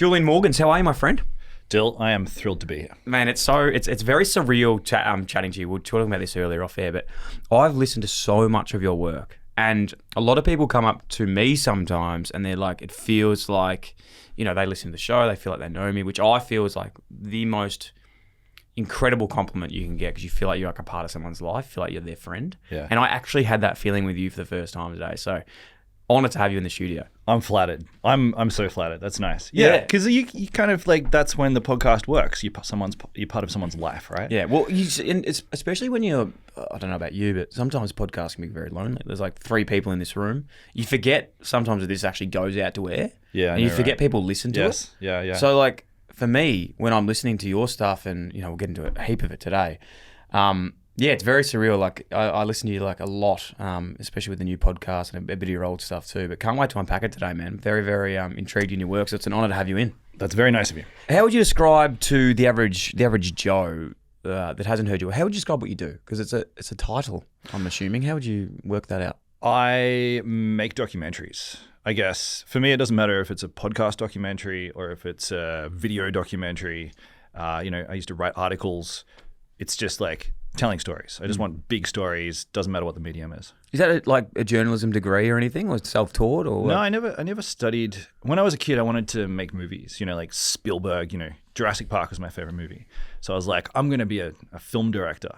Julian Morgans, how are you, my friend? Dyl, I am thrilled to be here. Man, it's very surreal chatting to you. We were talking about this earlier off air, but I've listened to so much of your work, and a lot of people come up to me sometimes, and they're like, it feels like, you know, they listen to the show, they feel like they know me, which I feel is like the most incredible compliment you can get, because you feel like you're like a part of someone's life, feel like you're their friend. Yeah. And I actually had that feeling with you for the first time today. So honored to have you in the studio. I'm flattered. I'm so flattered. That's nice. Yeah, because you kind of like, that's when the podcast works. You're part of someone's life, right? Yeah. Well, it's especially when you're, I don't know about you, but sometimes podcasts can be very lonely. There's like 3 people in this room. You forget sometimes that this actually goes out to air. Yeah. And you forget people listen to it. Yeah. So like for me, when I'm listening to your stuff, and you know, we'll get into a heap of it today. Yeah, it's very surreal. Like I listen to you like a lot, especially with the new podcast and a bit of your old stuff too. But can't wait to unpack it today, man. Very, very intrigued in your work. So it's an honour to have you in. That's very nice of you. How would you describe to the average Joe that hasn't heard you? How would you describe what you do? Because it's a title, I'm assuming. How would you work that out? I make documentaries. I guess for me, it doesn't matter if it's a podcast documentary or if it's a video documentary. I used to write articles. It's just like telling stories. I just want big stories. Doesn't matter what the medium is. Is that like a journalism degree or anything, or self-taught? Or no, I never studied. When I was a kid, I wanted to make movies. You know, like Spielberg. You know, Jurassic Park was my favorite movie. So I was like, I'm going to be a film director.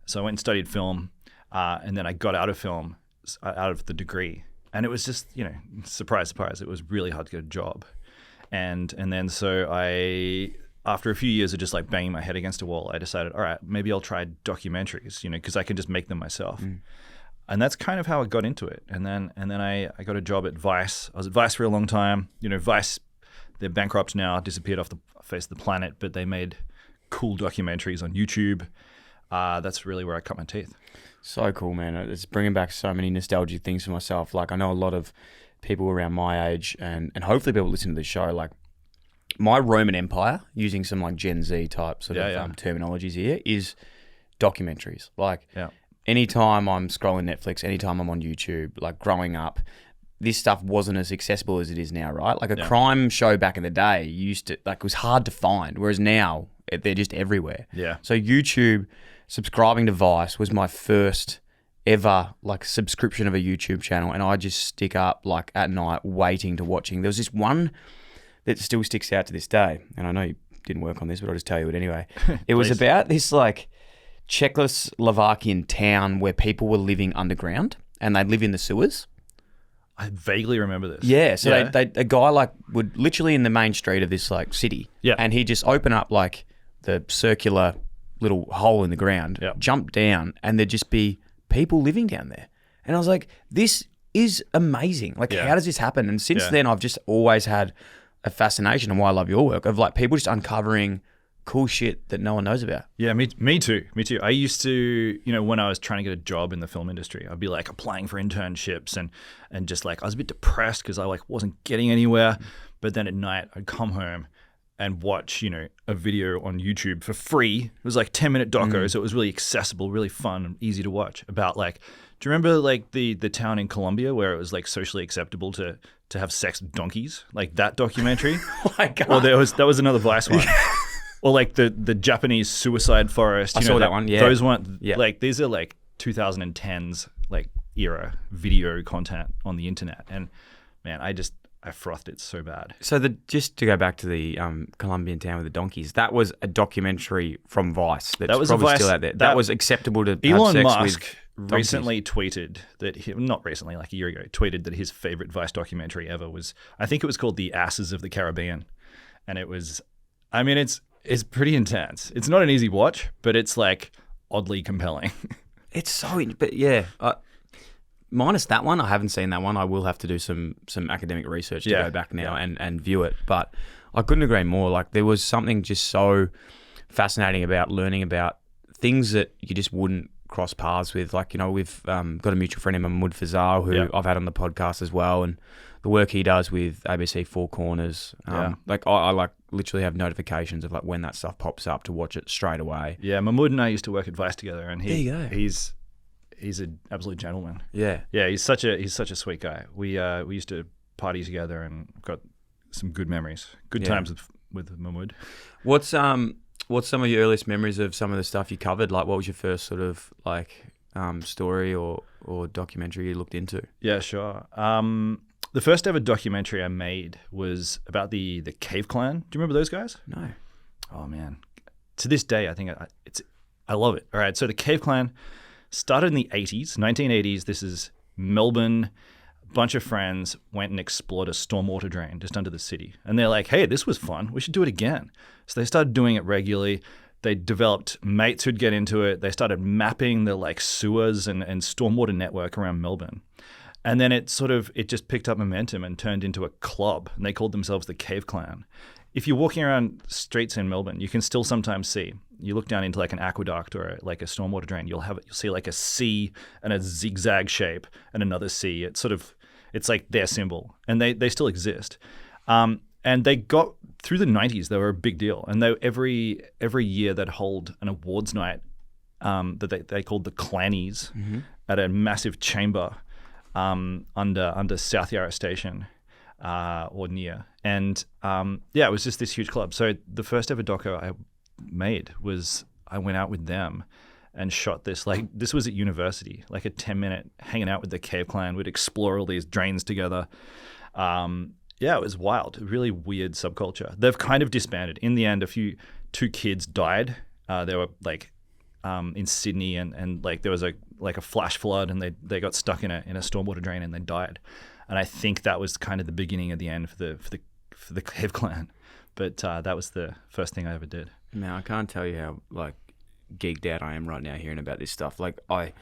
So I went and studied film, and then I got out of film, out of the degree, and it was just, you know, surprise, surprise. It was really hard to get a job, and then so after a few years of just like banging my head against a wall, I decided, all right, maybe I'll try documentaries, you know, because I can just make them myself. And that's kind of how I got into it. And then I got a job at Vice. I was at Vice for a long time. You know, Vice, they're bankrupt now, disappeared off the face of the planet, but they made cool documentaries on YouTube. That's really where I cut my teeth. So cool, man. It's bringing back so many nostalgic things for myself. Like I know a lot of people around my age, and hopefully people listen to this show, like, my Roman Empire, using some like Gen Z type sort of terminologies here, is documentaries. Like anytime I'm scrolling Netflix, anytime I'm on YouTube, like growing up, this stuff wasn't as accessible as it is now, right? Like a crime show back in the day it was hard to find, whereas now they're just everywhere. Yeah. So YouTube, subscribing to Vice was my first ever like subscription of a YouTube channel, and I just stick up like at night waiting to watching. There was this one that still sticks out to this day, and I know you didn't work on this, but I'll just tell you it anyway. It was about this like Czechoslovakian town where people were living underground, and they'd live in the sewers. I vaguely remember this. Yeah, so a guy like would literally in the main street of this like city, and he'd just open up like the circular little hole in the ground, jump down, and there'd just be people living down there. And I was like, this is amazing. Like, how does this happen? And since then, I've just always had a fascination, and why I love your work, of like people just uncovering cool shit that no one knows about. Yeah, me too. I used to, you know, when I was trying to get a job in the film industry, I'd be like applying for internships and just like I was a bit depressed because I like wasn't getting anywhere. But then at night I'd come home and watch, you know, a video on YouTube for free. It was like 10-minute doco, so it was really accessible, really fun and easy to watch. About like, do you remember like the town in Colombia where it was like socially acceptable to have sex with donkeys? Like that documentary. Oh my God. Or that was another Vice one. Or like the Japanese suicide forest. I saw that one. Yeah. Those weren't like, these are like 2010s like era video content on the internet, and man, I frothed it so bad. So just to go back to the Colombian town with the donkeys, that was a documentary from Vice that was probably still out there. That was acceptable to Elon have sex Musk with recently tweeted that not recently, like a year ago, tweeted that his favorite Vice documentary ever was, I think it was called The Asses of the Caribbean, and it was, I mean, it's pretty intense. It's not an easy watch, but it's like oddly compelling. It's so, but yeah. Minus that one, I haven't seen that one. I will have to do some academic research to go back now and view it. But I couldn't agree more. Like there was something just so fascinating about learning about things that you just wouldn't cross paths with. Like, you know, we've got a mutual friend, Mahmoud Fazal, who I've had on the podcast as well, and the work he does with ABC Four Corners. Like I like literally have notifications of like when that stuff pops up to watch it straight away. Yeah, Mahmoud and I used to work at Vice together, and there you go. He's an absolute gentleman. Yeah. Yeah, he's such a sweet guy. We used to party together and got some good memories, good Yeah. times with Mahmood. What's some of your earliest memories of some of the stuff you covered? Like, what was your first sort of like story or documentary you looked into? Yeah, sure. The first ever documentary I made was about the Cave Clan. Do you remember those guys? No. Oh man, to this day I think I love it. All right, so the Cave Clan started in the 1980s. This is Melbourne. A bunch of friends went and explored a stormwater drain just under the city, and they're like, "Hey, this was fun. We should do it again." So they started doing it regularly. They developed mates who'd get into it. They started mapping the like sewers and stormwater network around Melbourne. And then it just picked up momentum and turned into a club, and they called themselves the Cave Clan. If you're walking around streets in Melbourne, you can still sometimes see. You look down into like an aqueduct or like a stormwater drain, you'll see like a C and a zigzag shape and another C. It's like their symbol, and they still exist. And they got through the 90s. They were a big deal, and every year they'd hold an awards night that they called the Clannies at a massive chamber under South Yarra Station or near. And it was just this huge club. So the first ever doco I made was I went out with them and shot this. Like, this was at university, like a 10-minute hanging out with the Cave Clan. We'd explore all these drains together. It was wild, really weird subculture. They've kind of disbanded. In the end, two kids died. They were like in Sydney, and like there was a flash flood, and they got stuck in a stormwater drain and they died. And I think that was kind of the beginning of the end for the Cave Clan. But that was the first thing I ever did. Man, I can't tell you how like geeked out I am right now hearing about this stuff. Like I'm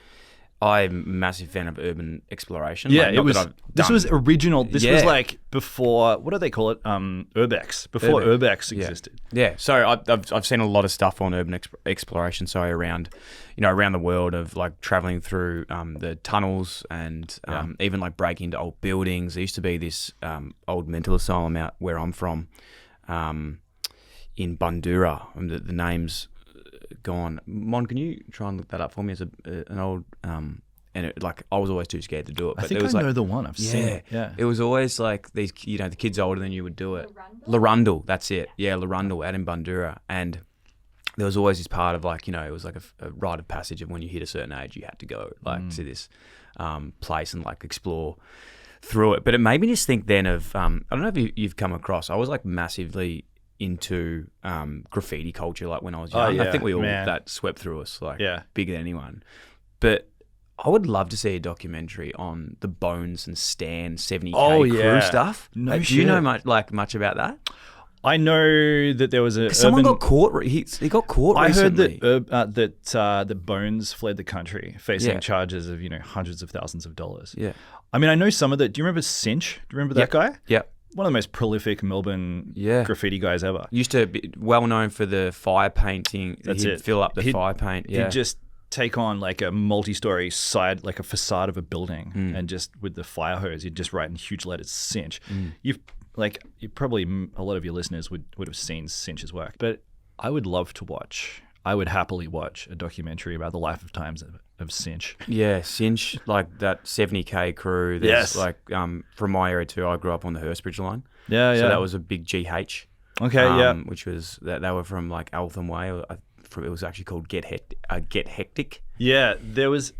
a massive fan of urban exploration. Yeah, like, it was. This was original. This was like before. What do they call it? Urbex. Before Urbex existed. Yeah. So I've seen a lot of stuff on urban exploration. So around the world of like traveling through the tunnels and even like breaking into old buildings. There used to be this old mental asylum out where I'm from, in Bundoora. The name's gone. Mon, can you try and look that up for me? It's an old and it, like I was always too scared to do it. But I think it was I know the one. I've seen it. Yeah, it was always like these, the kids older than you would do it. Larundel, that's it. Yeah, Larundel out in Bundoora, and there was always this part of like it was like a rite of passage of when you hit a certain age, you had to go like to this place and like explore through it. But it made me just think then of I don't know if you've come across. I was like massively into graffiti culture like when I was young. I think we all that swept through us like bigger than anyone. But I would love to see a documentary on the Bones and Stan 70K crew stuff. No shit. Do you know much about that? I know that there was someone got caught. He got caught recently. I heard that Bones fled the country facing charges of hundreds of thousands of dollars. Yeah. I mean, I know some of the. Do you remember Cinch? Do you remember that guy? Yeah. One of the most prolific Melbourne graffiti guys ever. Used to be well known for the fire painting. That's He'd it. Fill up the fire paint. Yeah. He'd just take on like a multi-story side, like a facade of a building, and just with the fire hose, you'd just write in huge letters "Cinch." You probably, a lot of your listeners would have seen Cinch's work, but I would happily watch a documentary about the life of times of Cinch. Yeah, Cinch, like that 70K crew. There's like from my area too. I grew up on the Hurstbridge line. Yeah. So that was a big GH. Okay, which was that they were from like Eltham Way. It was actually called Get Hectic. Yeah, there was.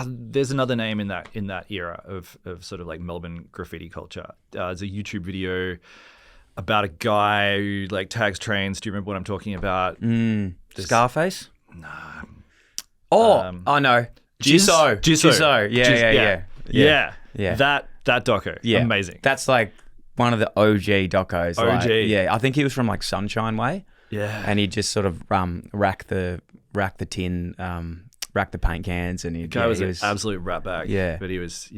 There's another name in that era of sort of like Melbourne graffiti culture. There's a YouTube video about a guy who like tags trains. Do you remember what I'm talking about? Scarface? Nah. Oh, I know. Jisso. Yeah. That doco. Yeah. Amazing. That's like one of the OG docos. OG. I think he was from like Sunshine Way. Yeah. And he just sort of rack the tin, rack the paint cans, and he was an absolute rat bag. Yeah. But he was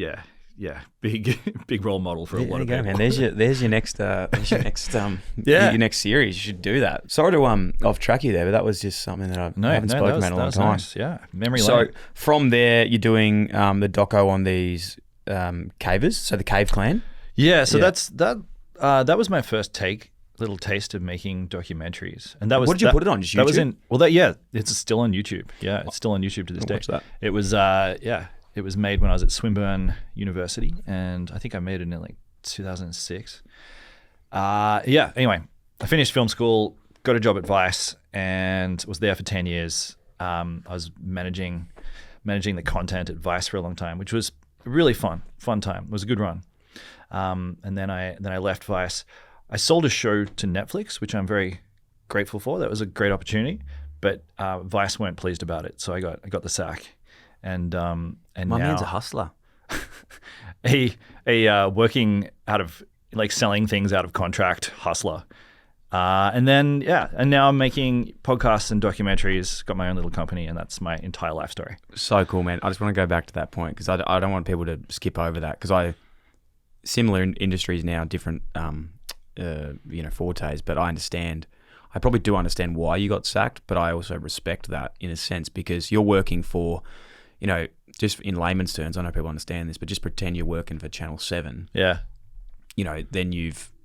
big role model for a lot of people. Man. There's your next your next series. You should do that. Sorry to off track you there, but that was just something that I haven't spoken about in a long time. Nice. Yeah, memory lane. So from there, you're doing the doco on these cavers, so the Cave Clan. Yeah, so that was my first little taste of making documentaries, and that was. What did you put it on? Just YouTube? It's still on YouTube. Yeah, it's still on YouTube to this day. Watch that. It was it was made when I was at Swinburne University, and I think I made it in like 2006. Yeah. Anyway, I finished film school, got a job at Vice, and was there for 10 years. I was managing the content at Vice for a long time, which was really fun time. It was a good run. And then I left Vice. I sold a show to Netflix, which I'm very grateful for. That was a great opportunity, but Vice weren't pleased about it, so I got the sack. And My now, man's a hustler. a working out of like selling things out of contract hustler. And now I'm making podcasts and documentaries, got my own little company, and that's my entire life story. So cool, man. I just want to go back to that point because I don't want people to skip over that because similar industries now, different, fortes, but I probably do understand why you got sacked, but I also respect that in a sense because you're working for, just in layman's terms, I know people understand this, but just pretend you're working for Channel 7. Yeah. Then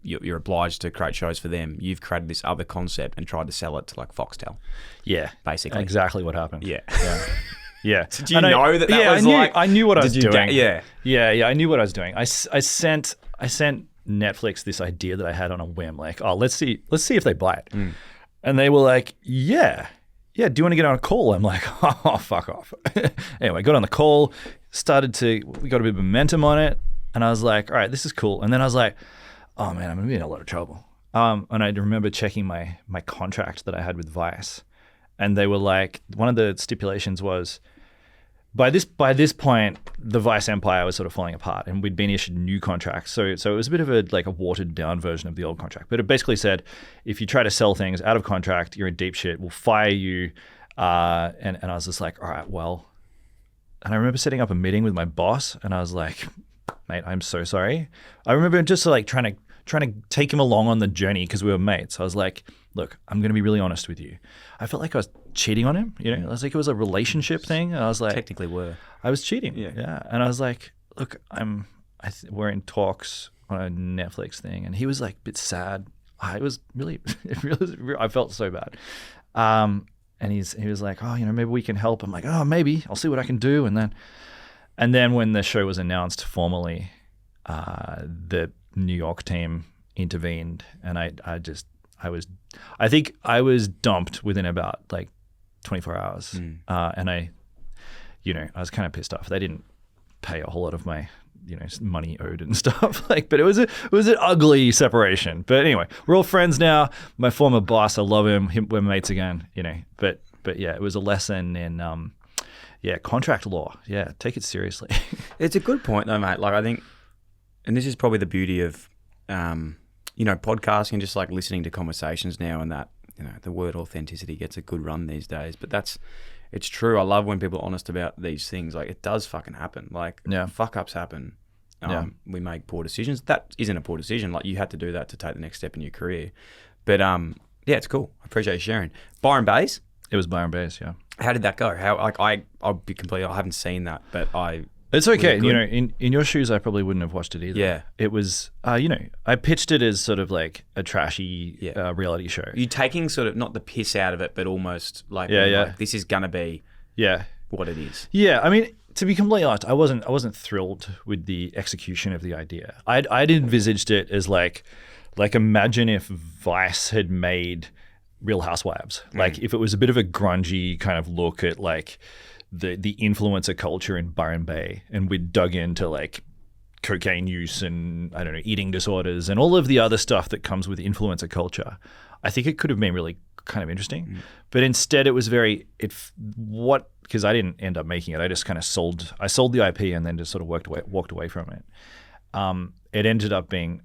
you're obliged to create shows for them. You've created this other concept and tried to sell it to like Foxtel. Yeah. Basically. Exactly what happened. Yeah. Yeah. Did you know that was like... I knew what I was doing. Yeah. I knew what I was doing. I sent Netflix this idea that I had on a whim, like, oh, let's see if they buy it. And they were like, yeah, do you want to get on a call? I'm like, oh, fuck off. Anyway, got on the call, we got a bit of momentum on it, and I was like, all right, this is cool. And then I was like, oh man, I'm gonna be in a lot of trouble. And I remember checking my contract that I had with Vice, and they were like, one of the stipulations was, by this point, the Vice empire was sort of falling apart, and we'd been issued new contracts. So it was a bit of a watered down version of the old contract. But it basically said, if you try to sell things out of contract, you're in deep shit. We'll fire you. And I was just like, all right, well. And I remember setting up a meeting with my boss, and I was like, mate, I'm so sorry. I remember just like trying to take him along on the journey because we were mates. I was like, look, I'm going to be really honest with you. I felt like I was cheating on him. I was like, it was a relationship thing. And I was like, technically were. I was cheating. Yeah. And I was like, look, we're in talks on a Netflix thing. And he was like a bit sad. I was really, I felt so bad. And he was like, oh, maybe we can help. I'm like, oh, maybe I'll see what I can do. And then when the show was announced formally, the New York team intervened, and I think I was dumped within about like 24 hours. And I was kind of pissed off. They didn't pay a whole lot of my, money owed and stuff. But it was an ugly separation. But anyway, we're all friends now. My former boss, I love him. We're mates again. But yeah, it was a lesson in contract law. Yeah, take it seriously. It's a good point though, mate. Like I think, and this is probably the beauty of, podcasting and just like listening to conversations now, and that, the word authenticity gets a good run these days. But it's true. I love when people are honest about these things. Like it does fucking happen. Like fuck ups happen. We make poor decisions. That isn't a poor decision. Like you had to do that to take the next step in your career. But it's cool. I appreciate you sharing. Byron Bayes. It was Byron Bayes, yeah. How did that go? I'll be completely. I haven't seen that, but It's okay. In your shoes, I probably wouldn't have watched it either. Yeah. It was, I pitched it as sort of like a trashy reality show. You're taking sort of not the piss out of it, but almost like, like this is going to be what it is. Yeah. I mean, to be completely honest, I wasn't thrilled with the execution of the idea. I'd envisaged it as like imagine if Vice had made Real Housewives. Like if it was a bit of a grungy kind of look at like the influencer culture in Byron Bay, and we'd dug into like cocaine use and I don't know, eating disorders and all of the other stuff that comes with influencer culture. I think it could have been really kind of interesting, but instead it was because I didn't end up making it. I just kind of sold the IP and then just sort of walked away from it. It ended up being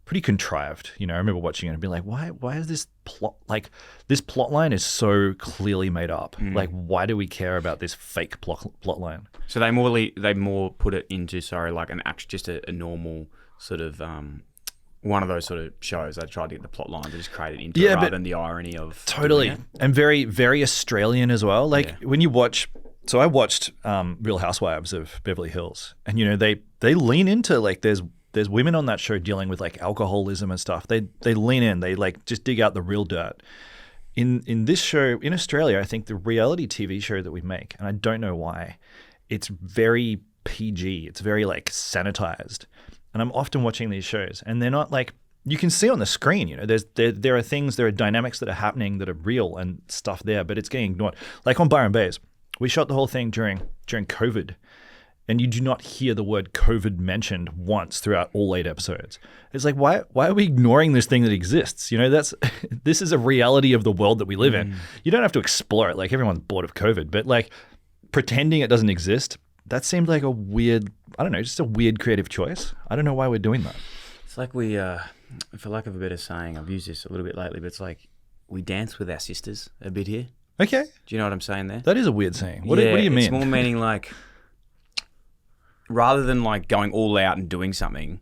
pretty contrived. I remember watching it and being like, why is this plot, like this plot line is so clearly made up. Like, why do we care about this fake plot line? So they more put it into, like just a normal sort of, one of those sort of shows. They tried to get the plot line to just create it into rather than the irony of totally. And very, very Australian as well. Like when you watch, so I watched Real Housewives of Beverly Hills, and they lean into like there's women on that show dealing with like alcoholism and stuff. They lean in. They like just dig out the real dirt. In this show in Australia, I think the reality TV show that we make, and I don't know why, it's very PG. It's very like sanitized. And I'm often watching these shows, and they're not like you can see on the screen, you know, there are things, there are dynamics that are happening that are real and stuff there, but it's getting ignored. Like on Byron Bay's, we shot the whole thing during COVID, and you do not hear the word COVID mentioned once throughout all 8 episodes. It's like, why are we ignoring this thing that exists? You know, this is a reality of the world that we live in. You don't have to explore it. Like, everyone's bored of COVID, but like pretending it doesn't exist, that seemed like a weird, I don't know, just a weird creative choice. I don't know why we're doing that. It's like we, for lack of a better saying, I've used this a little bit lately, but it's like we dance with our sisters a bit here. Okay. Do you know what I'm saying there? That is a weird saying. What do you mean? It's more meaning like, rather than like going all out and doing something,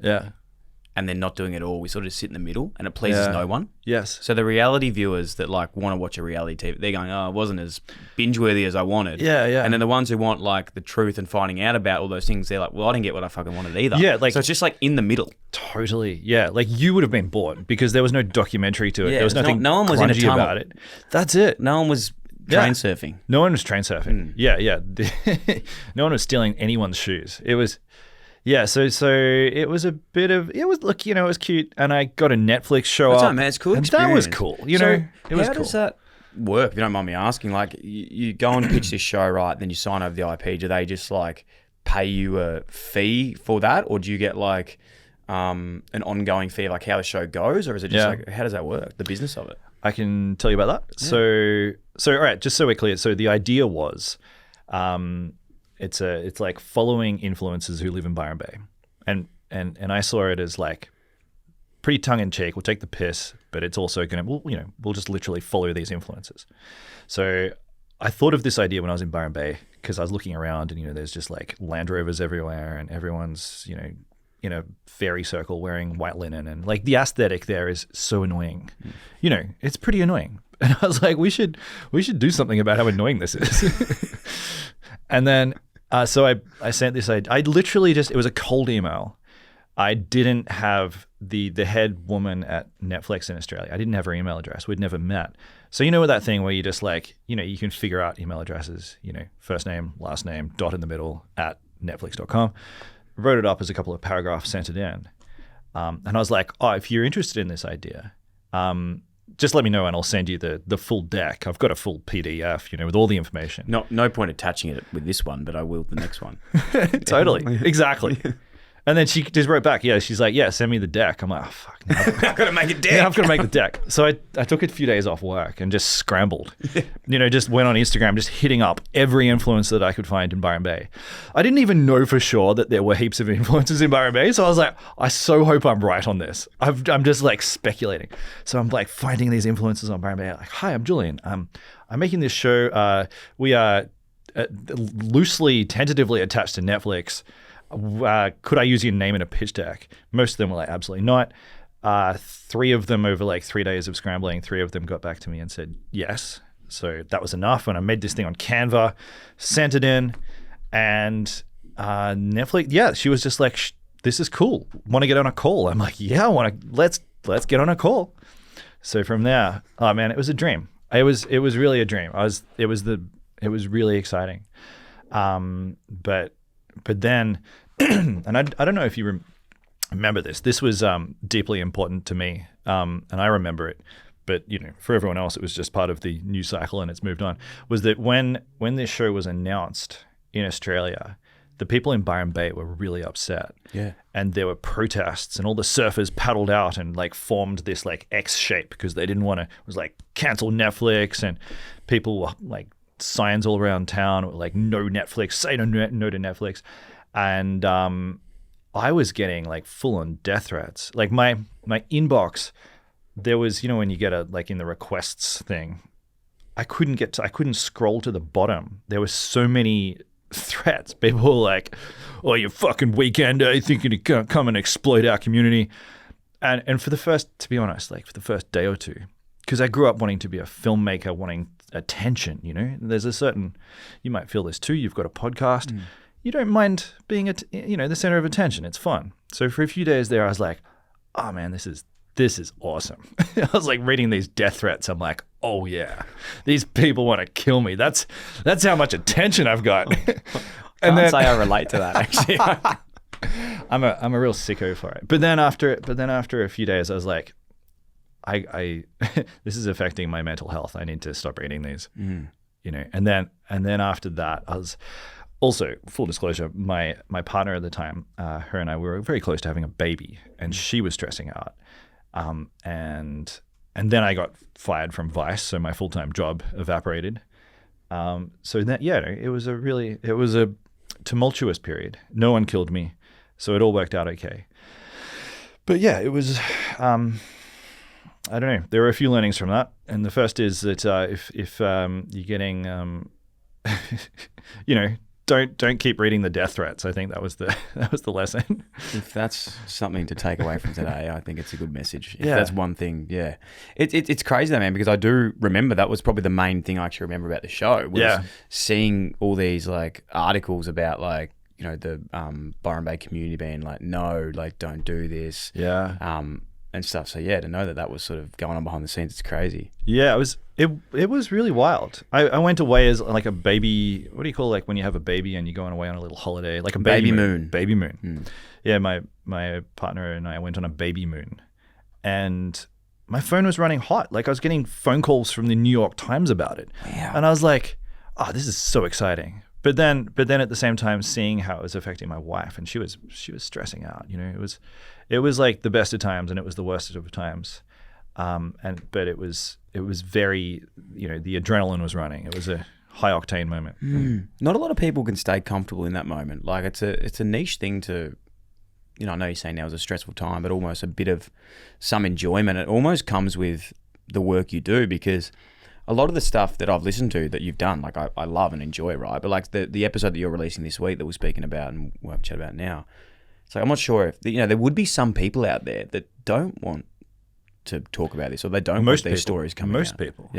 and then not doing it all, we sort of sit in the middle, and it pleases no one. Yes. So the reality viewers that like want to watch a reality TV, they're going, oh, it wasn't as binge-worthy as I wanted. Yeah. And then the ones who want like the truth and finding out about all those things, they're like, well, I didn't get what I fucking wanted either. Yeah, like, so it's just like in the middle. Totally. Yeah. Like, you would have been bored because there was no documentary to it. Yeah, there was nothing no one was in a tunnel about it. That's it. No one was train surfing. No one was train surfing. Yeah. No one was stealing anyone's shoes. It was... Yeah, so it was a bit of, it was, look, you know, it was cute, and I got a Netflix show That's up. right, man, it's cool and experience. that was cool, you know, it was how cool. does that work, if you don't mind me asking? Like, you go and pitch this show, right, then you sign over the IP, do they just, like, pay you a fee for that, or do you get, like, an ongoing fee, like how the show goes, or is it just, like, how does that work, the business of it? I can tell you about that. Yeah. So all right, just so we're clear, so the idea was... It's like following influencers who live in Byron Bay, and I saw it as like pretty tongue in cheek. We'll take the piss, but it's also we'll just literally follow these influencers. So I thought of this idea when I was in Byron Bay because I was looking around and, you know, there's just like Land Rovers everywhere and everyone's, you know, in a fairy circle wearing white linen, and like the aesthetic there is so annoying. You know, it's pretty annoying. And I was like, we should do something about how annoying this is. And then. So I sent this, I literally just, it was a cold email. I didn't have the head woman at Netflix in Australia. I didn't have her email address. We'd never met. So you know that thing where you just like, you know, you can figure out email addresses, you know, first name, last name, dot in the middle at netflix.com. Wrote it up as a couple of paragraphs, sent it in. And I was like, oh, if you're interested in this idea, just let me know and I'll send you the full deck. I've got a full PDF, you know, with all the information. No point attaching it with this one, but I will the next one. Totally. Exactly. And then she just wrote back, she's like, send me the deck. I'm like, oh, fuck. Now I've got to make a deck. Yeah, I've got to make the deck. So I took a few days off work and just scrambled. You know, just went on Instagram, just hitting up every influencer that I could find in Byron Bay. I didn't even know for sure that there were heaps of influencers in Byron Bay. So I was like, I so hope I'm right on this. I'm just like speculating. So I'm like finding these influencers on Byron Bay. Like, hi, I'm Julian. I'm making this show. We are loosely, tentatively attached to Netflix. Could I use your name in a pitch deck? Most of them were like, absolutely not. 3 of them over like 3 days of scrambling, 3 of them got back to me and said yes. So that was enough. And I made this thing on Canva, sent it in, and Netflix, she was just like, this is cool. Want to get on a call? I'm like, yeah, let's get on a call. So from there, oh man, it was a dream. It was really a dream. It was really exciting. But then, and I don't know if you remember this. This was deeply important to me, and I remember it. But you know, for everyone else, it was just part of the news cycle, and it's moved on. Was that when this show was announced in Australia, the people in Byron Bay were really upset. Yeah, and there were protests, and all the surfers paddled out and like formed this like X shape because they didn't want to. It was like cancel Netflix, and people were like signs all around town like no Netflix, say no to Netflix. And I was getting like full on death threats. Like my inbox, there was, you know, when you get in the requests thing, I couldn't scroll to the bottom. There were so many threats. People were like, oh, you fucking weekender, you think you're gonna come and exploit our community. And for the first, to be honest, like for the first day or two, because I grew up wanting to be a filmmaker, wanting attention, you know. There's a certain, you might feel this too, you've got a podcast. You don't mind being the center of attention. It's fun. So for a few days there, I was like, oh man, this is awesome. I was like reading these death threats. I'm like, oh yeah, these people want to kill me. That's how much attention I've got. And then say I relate to that actually. I'm a real sicko for it. But then after a few days, I was like, I this is affecting my mental health. I need to stop reading these. You know, and then after that, I was also, full disclosure, my partner at the time, her and I were very close to having a baby, and she was stressing out. And then I got fired from Vice, so my full-time job evaporated. So that, yeah, it was a tumultuous period. No one killed me, so it all worked out okay. But yeah, it was, I don't know. There were a few learnings from that, and the first is that if you're getting, you know, don't keep reading the death threats. I think that was the lesson. If that's something to take away from today, I think it's a good message. If that's one thing, yeah. It's crazy though, man, because I do remember that was probably the main thing I actually remember about the show was seeing all these like articles about like, you know, the Byron Bay community being like, no, like don't do this. Yeah. And stuff. So yeah, to know that was sort of going on behind the scenes, it's crazy. Yeah, it was really wild. I went away as like a baby. What do you call like when you have a baby and you're going away on a little holiday, like a baby moon? Baby moon. Yeah, my partner and I went on a baby moon, and my phone was running hot. Like I was getting phone calls from the New York Times about it, and I was like, "Oh, this is so exciting." But then at the same time, seeing how it was affecting my wife, and she was stressing out. You know, it was like the best of times, and it was the worst of times. But it was very, you know, the adrenaline was running. It was a high octane moment. Not a lot of people can stay comfortable in that moment. Like it's a niche thing to, you know, I know you're saying now is a stressful time, but almost a bit of some enjoyment. It almost comes with the work you do, because a lot of the stuff that I've listened to that you've done, like I love and enjoy, right? But like the episode that you're releasing this week that we're speaking about and we'll have a chat about now, it's like I'm not sure if, you know, there would be some people out there that don't want to talk about this, or they don't want their stories coming out. Most people.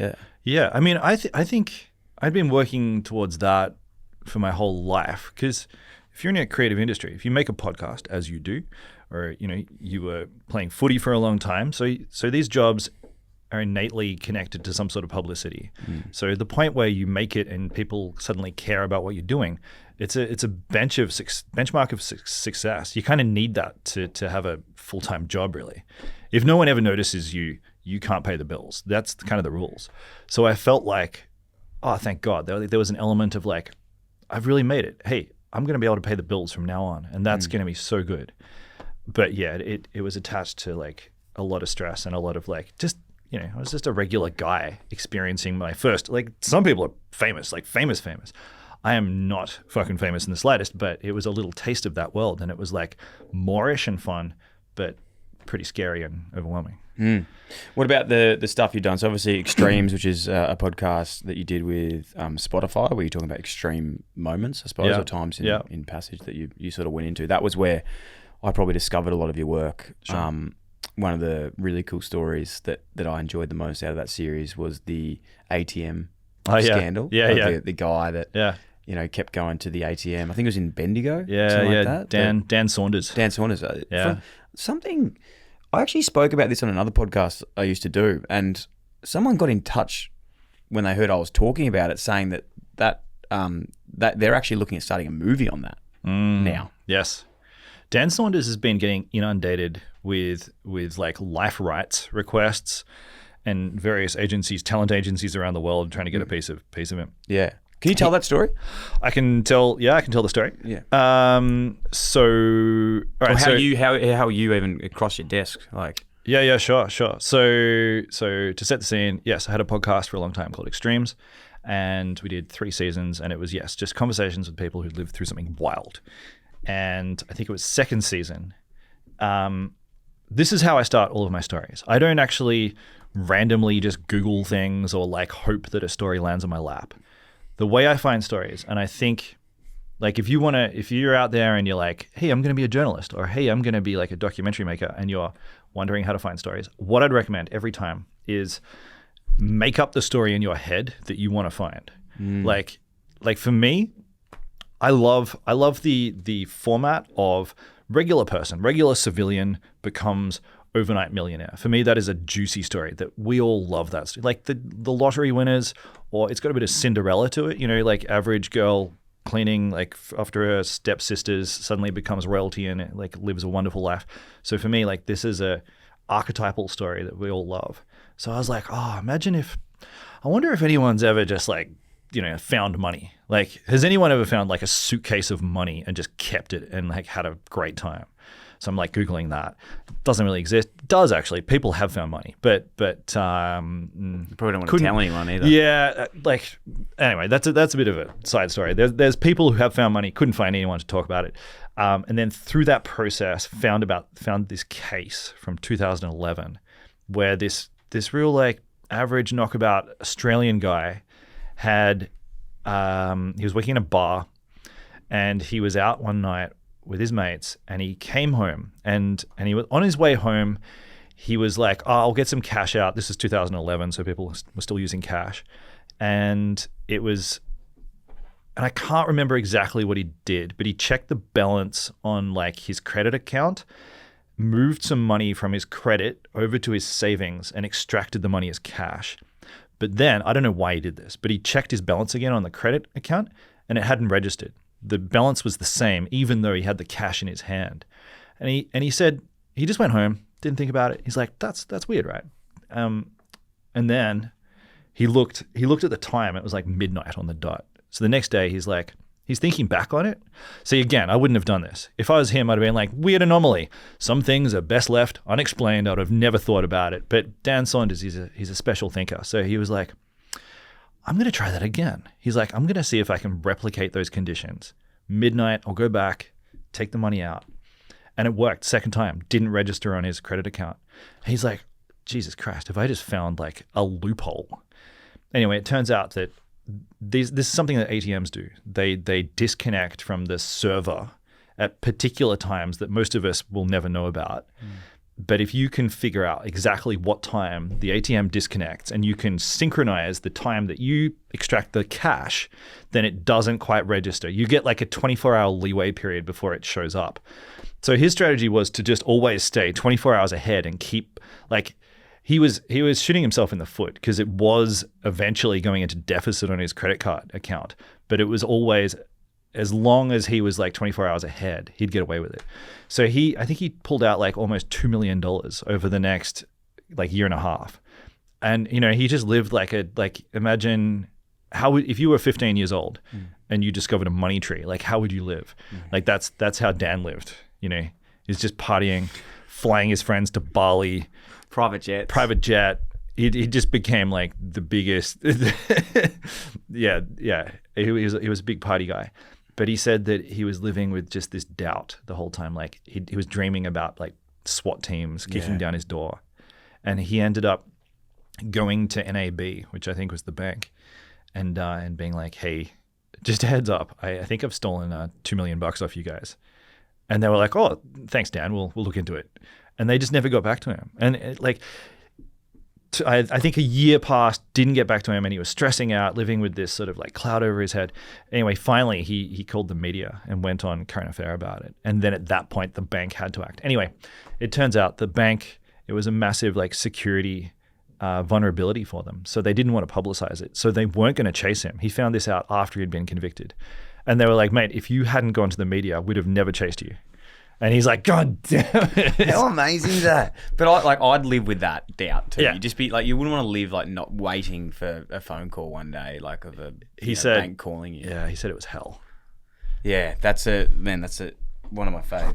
Yeah. I mean, I think I've been working towards that for my whole life, because if you're in a creative industry, if you make a podcast, as you do, or, you know, you were playing footy for a long time, so these jobs are innately connected to some sort of publicity. So the point where you make it and people suddenly care about what you're doing, it's a benchmark of success. You kind of need that to have a full-time job, really. If no one ever notices you can't pay the bills. That's kind of the rules. So I felt like, oh, thank God. There was an element of like, I've really made it. Hey, I'm going to be able to pay the bills from now on, and that's going to be so good. But yeah, it was attached to like a lot of stress and a lot of like just, you know, I was just a regular guy experiencing my first, like some people are famous, like famous. I am not fucking famous in the slightest, but it was a little taste of that world, and it was like moreish and fun, but pretty scary and overwhelming. What about the stuff you've done? So obviously Extremes, which is a podcast that you did with Spotify, where you're talking about extreme moments, I suppose, or times in passage that you sort of went into. That was where I probably discovered a lot of your work. Sure. One of the really cool stories that I enjoyed the most out of that series was the ATM scandal. The guy that you know kept going to the ATM. I think it was in Bendigo. Like that. Dan Saunders. Dan Saunders. Something I actually spoke about this on another podcast I used to do, and someone got in touch when they heard I was talking about it, saying that they're actually looking at starting a movie on that now. Yes. Dan Saunders has been getting inundated with like life rights requests and various agencies, talent agencies around the world trying to get a piece of him. Yeah. Can you tell that story? I can tell the story. Yeah. So all right, how you even across your desk, like? Yeah, sure. So to set the scene, yes, I had a podcast for a long time called Extremes, and we did 3 seasons, and it was just conversations with people who lived through something wild. And I think it was second season. This is how I start all of my stories. I don't actually randomly just Google things or like hope that a story lands on my lap. The way I find stories, and I think like if you're out there and you're like, hey, I'm going to be a journalist, or hey, I'm going to be like a documentary maker, and you're wondering how to find stories, what I'd recommend every time is make up the story in your head that you want to find. Like for me, I love the format of regular person, regular civilian becomes overnight millionaire. For me, that is a juicy story that we all love that. Like the lottery winners, or it's got a bit of Cinderella to it, you know, like average girl cleaning like after her stepsisters, suddenly becomes royalty and like lives a wonderful life. So for me, like this is a archetypal story that we all love. So I was like, oh, I wonder if anyone's ever just like, found money. Like, has anyone ever found like a suitcase of money and just kept it and like had a great time? So I'm like Googling that. Doesn't really exist. Does actually. People have found money, but You probably don't want to tell anyone either. Yeah, like anyway, that's a bit of a side story. There's people who have found money, couldn't find anyone to talk about it, and then through that process found this case from 2011 where this real like average knockabout Australian guy had he was working in a bar and he was out one night with his mates and he came home and he was on his way home. He was like, oh, I'll get some cash out. This is 2011, so people were still using cash. And I can't remember exactly what he did, but he checked the balance on like his credit account, moved some money from his credit over to his savings and extracted the money as cash. But then, I don't know why he did this, but he checked his balance again on the credit account and it hadn't registered. The balance was the same, even though he had the cash in his hand. And he said, he just went home, didn't think about it. He's like, that's weird, right? And then he looked at the time. It was like midnight on the dot. So the next day he's thinking back on it. See, again, I wouldn't have done this. If I was him, I'd have been like, weird anomaly. Some things are best left unexplained. I'd have never thought about it. But Dan Saunders, he's a special thinker. So he was like, I'm going to try that again. He's like, I'm going to see if I can replicate those conditions. Midnight, I'll go back, take the money out. And it worked. Second time, didn't register on his credit account. He's like, Jesus Christ, have I just found like a loophole? Anyway, it turns out that this is something that ATMs do. They disconnect from the server at particular times that most of us will never know about. But if you can figure out exactly what time the ATM disconnects and you can synchronize the time that you extract the cash, then it doesn't quite register. You get like a 24-hour leeway period before it shows up. So his strategy was to just always stay 24 hours ahead and keep like he was shooting himself in the foot because it was eventually going into deficit on his credit card account. But it was always, as long as he was like 24 hours ahead, he'd get away with it. So I think he pulled out like almost $2 million over the next like year and a half. And, he just lived imagine if you were 15 years old and you discovered a money tree, like how would you live? Like that's how Dan lived, He's just partying, flying his friends to Bali. Private jet. He just became like the biggest. yeah. He was a big party guy. But he said that he was living with just this doubt the whole time. Like he was dreaming about like SWAT teams kicking down his door. And he ended up going to NAB, which I think was the bank, and being like, hey, just a heads up, I think I've stolen $2 million off you guys. And they were like, oh, thanks, Dan. We'll look into it. And they just never got back to him. And I think a year passed, didn't get back to him, and he was stressing out, living with this sort of like cloud over his head. Anyway, finally, he called the media and went on Current Affair about it. And then at that point, the bank had to act. Anyway, it turns out the bank, it was a massive like security vulnerability for them. So they didn't want to publicize it. So they weren't going to chase him. He found this out after he'd been convicted. And they were like, mate, if you hadn't gone to the media, we'd have never chased you. And he's like, God damn it. How amazing is that? But I'd live with that doubt too. Yeah. You just be like, you wouldn't want to live like not waiting for a phone call one day, like of a bank calling you. Yeah, he said it was hell. Yeah, that's one of my fave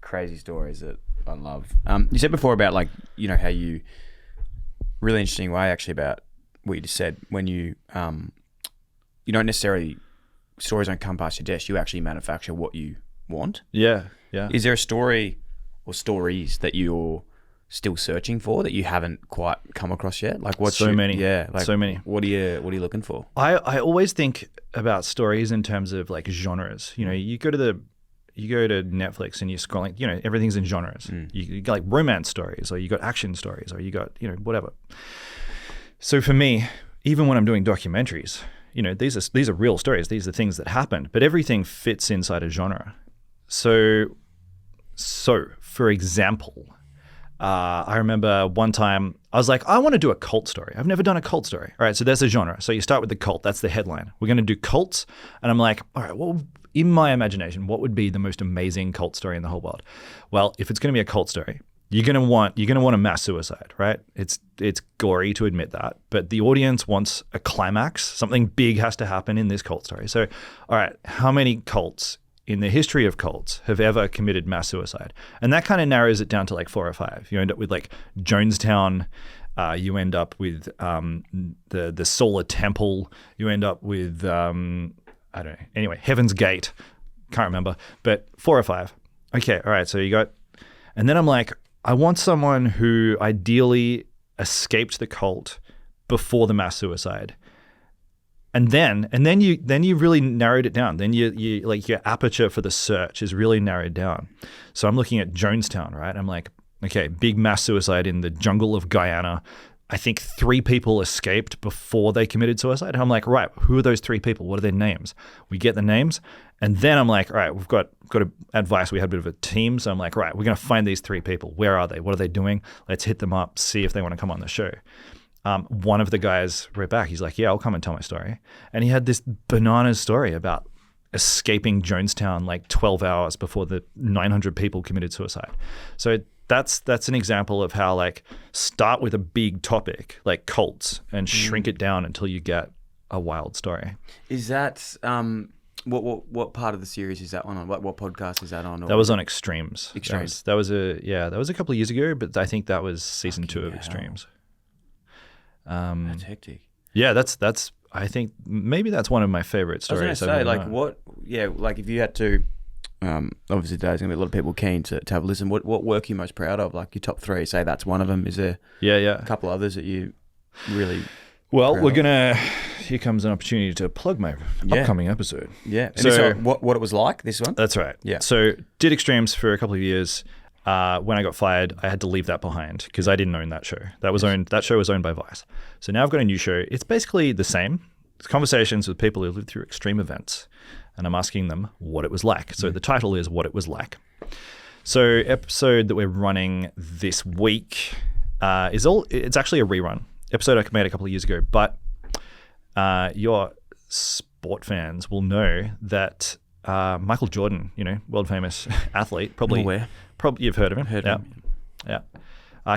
crazy stories that I love. You said before about like, how you, really interesting way actually about what you just said, when you don't necessarily, stories don't come past your desk, you actually manufacture what you want. Yeah. Is there a story or stories that you're still searching for that you haven't quite come across yet? Like what's so many. What are you looking for? I always think about stories in terms of like genres. You go to Netflix and you're scrolling, everything's in genres. You got like romance stories, or you got action stories, or you got, whatever. So for me, even when I'm doing documentaries, these are real stories. These are things that happened, but everything fits inside a genre. So for example, I remember one time I was like, I want to do a cult story. I've never done a cult story. All right, so there's a genre. So you start with the cult. That's the headline. We're going to do cults. And I'm like, all right, well, in my imagination, what would be the most amazing cult story in the whole world? Well, if it's going to be a cult story, you're going to want a mass suicide, right? It's gory to admit that, but the audience wants a climax. Something big has to happen in this cult story. So, all right, how many cults in the history of cults have ever committed mass suicide? And that kind of narrows it down to like 4 or 5. You end up with like Jonestown. You end up with the Solar Temple. You end up with, I don't know. Anyway, Heaven's Gate. Can't remember. But 4 or 5. Okay, all right. So you got, and then I'm like, I want someone who ideally escaped the cult before the mass suicide. And then you really narrowed it down. Then you like your aperture for the search is really narrowed down. So I'm looking at Jonestown, right? I'm like, okay, big mass suicide in the jungle of Guyana. I think 3 people escaped before they committed suicide. And I'm like, right, who are those 3 people? What are their names? We get the names. And then I'm like, all right, we've got advice. We had a bit of a team. So I'm like, right, we're going to find these 3 people. Where are they? What are they doing? Let's hit them up, see if they want to come on the show. One of the guys wrote back. He's like, yeah, I'll come and tell my story. And he had this bananas story about escaping Jonestown like 12 hours before the 900 people committed suicide. So that's an example of how like start with a big topic like cults and shrink it down until you get a wild story. Is that what part of the series is that one on? What podcast is that on? That was on Extremes. Extremes. That was a couple of years ago, but I think that was season 2 of Extremes. That's hectic. Yeah, that's. I think maybe that's one of my favorite stories. I was going to say, like, what? Yeah, like if you had to, obviously there's going to be a lot of people keen to have a listen. What work are you most proud of? Like your top 3, say that's one of them. Is there? Yeah. A couple others that you really? Well, here comes an opportunity to plug my upcoming episode. Yeah. And so what it was like, this one? That's right. Yeah. So did Extremes for a couple of years. When I got fired, I had to leave that behind because I didn't own that show. That show was owned by Vice. So now I've got a new show. It's basically the same. It's conversations with people who lived through extreme events, and I'm asking them what it was like. So the title is What It Was Like. So episode that we're running this week it's actually a rerun. Episode I made a couple of years ago, but your sport fans will know that Michael Jordan, world famous athlete, probably you've heard of him. Heard of him. Yeah.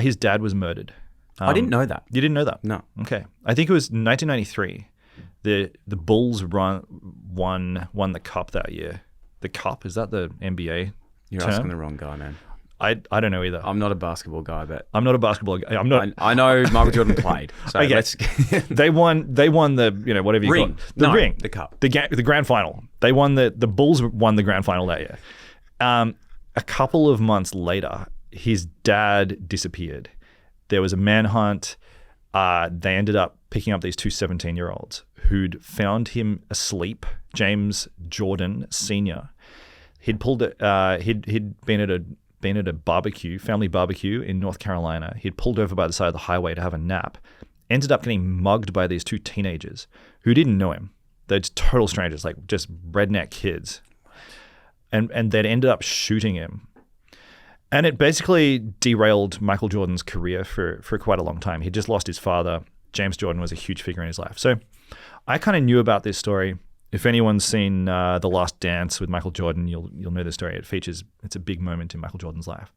His dad was murdered. I didn't know that. You didn't know that? No. Okay. I think it was 1993. The Bulls won the cup that year. The cup, is that the NBA You're term? asking the wrong guy, man. I don't know either. I'm not a basketball guy, but I'm not a basketball guy. I'm not. I know Michael Jordan played. So okay. let's. They won the whatever you ring. call it. Ring. The cup. The grand final. They won the Bulls won the grand final that year. A couple of months later, his dad disappeared. There was a manhunt. They ended up picking up these 2 17-year-olds who'd found him asleep. James Jordan Sr. He'd been at a barbecue, family barbecue in North Carolina. He'd pulled over by the side of the highway to have a nap. Ended up getting mugged by these 2 teenagers who didn't know him. They're just total strangers, like just redneck kids. And they'd ended up shooting him. And it basically derailed Michael Jordan's career for quite a long time. He just lost his father. James Jordan was a huge figure in his life. So I kind of knew about this story. If anyone's seen The Last Dance with Michael Jordan, you'll know the story. It's a big moment in Michael Jordan's life.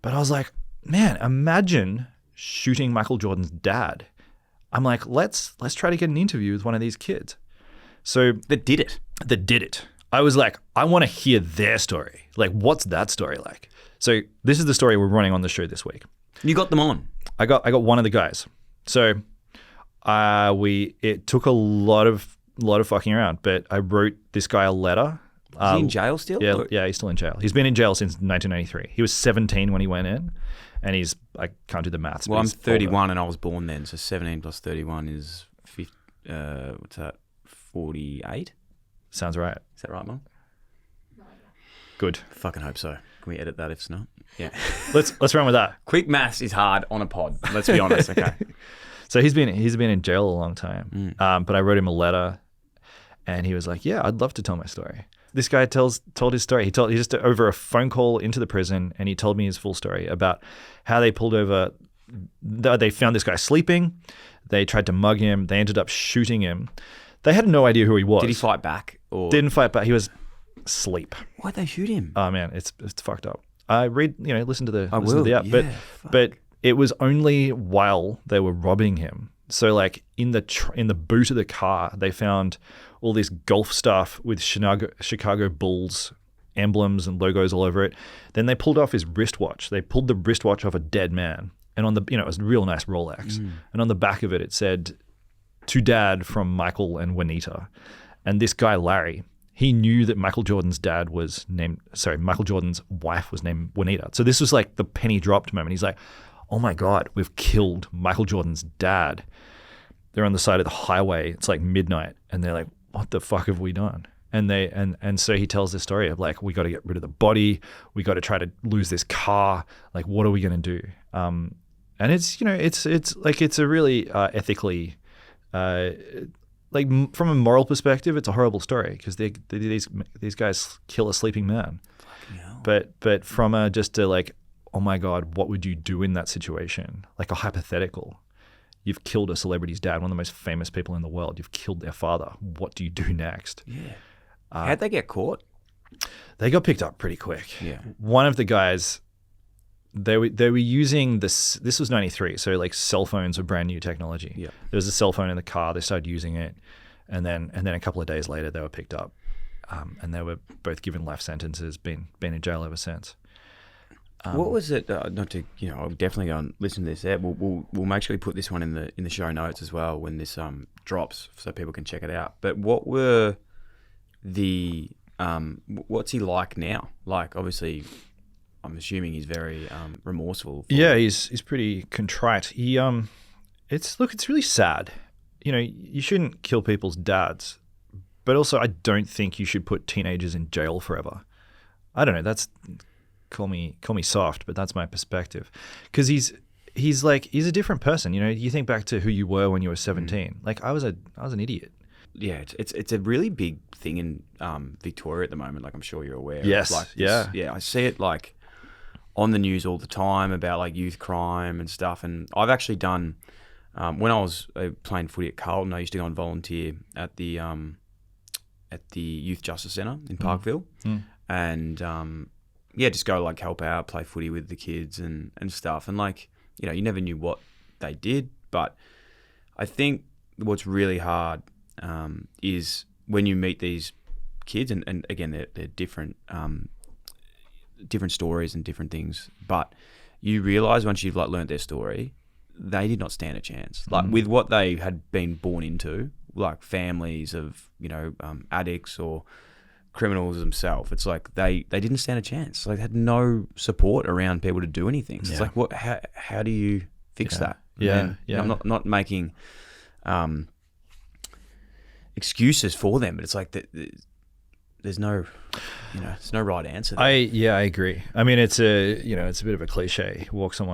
But I was like, man, imagine shooting Michael Jordan's dad. I'm like, let's try to get an interview with one of these kids. So That did it. I was like, I want to hear their story. Like, what's that story like? So this is the story we're running on the show this week. You got them on. I got one of the guys. So it took a lot of fucking around, but I wrote this guy a letter. Is he in jail still? Yeah, he's still in jail. He's been in jail since 1993. He was 17 when he went in, and I can't do the maths. Well, I'm 31 and I was born then, so 17 plus 31 is 48? Sounds right. Is that right, Mum? Good. Fucking hope so. Can we edit that if it's not? Yeah. Let's run with that. Quick maths is hard on a pod. Let's be honest. Okay. So he's been in jail a long time. But I wrote him a letter, and he was like, "Yeah, I'd love to tell my story." this guy told his story. He just over a phone call into the prison, and he told me his full story about how they pulled over. They found this guy sleeping. They tried to mug him. They ended up shooting him. They had no idea who he was. Did he fight back? Or Didn't fight back. He was asleep. Why'd they shoot him? Oh man, it's fucked up. I listen to the app, Yeah, but it was only while they were robbing him. So like in the boot of the car, they found all this golf stuff with Chicago Bulls emblems and logos all over it. Then they pulled off his wristwatch. They pulled the wristwatch off a dead man, and on the it was a real nice Rolex, and on the back of it said, "To Dad from Michael and Juanita." And this guy Larry, he knew that Michael Jordan's wife was named Juanita. So this was like the penny dropped moment. He's like, oh my God, we've killed Michael Jordan's dad. They're on the side of the highway. It's like midnight. And they're like, what the fuck have we done? And so he tells this story of like, we got to get rid of the body. We got to try to lose this car. Like, what are we going to do? And it's, it's a really ethically, like from a moral perspective, it's a horrible story because these guys kill a sleeping man. But from oh my God, what would you do in that situation? Like a hypothetical. You've killed a celebrity's dad, one of the most famous people in the world. You've killed their father. What do you do next? Yeah. How'd they get caught? They got picked up pretty quick. Yeah. One of the guys, they were using this was 93, so like cell phones were brand new technology. Yeah. There was a cell phone in the car, they started using it, and then a couple of days later they were picked up. And they were both given life sentences, been in jail ever since. What was it? Not to, I'll definitely go and listen to this. We'll make sure we put this one in the show notes as well when this drops, so people can check it out. But what were the what's he like now? Like, obviously, I'm assuming he's very remorseful. Yeah, he's pretty contrite. He it's really sad. You shouldn't kill people's dads, but also I don't think you should put teenagers in jail forever. I don't know. That's call me soft, but that's my perspective. Because he's a different person. You think back to who you were when you were 17. Like I was an idiot. Yeah, it's a really big thing in Victoria at the moment. Like I'm sure you're aware. Yes. Like yeah. I see it like on the news all the time about like youth crime and stuff. And I've actually done when I was playing footy at Carlton, I used to go and volunteer at the Youth Justice Centre in Parkville, and just go like help out, play footy with the kids and stuff. And like you never knew what they did, but I think what's really hard is when you meet these kids, and again they're different stories and different things, but you realise once you've like learnt their story, they did not stand a chance. Like with what they had been born into, like families of addicts or criminals themselves. It's like they didn't stand a chance. Like they had no support around people to do anything. So it's like how do you fix that? Yeah. I'm not making excuses for them, but it's like there's no there's no right answer there. I agree. I mean, it's a bit of a cliche. Walk a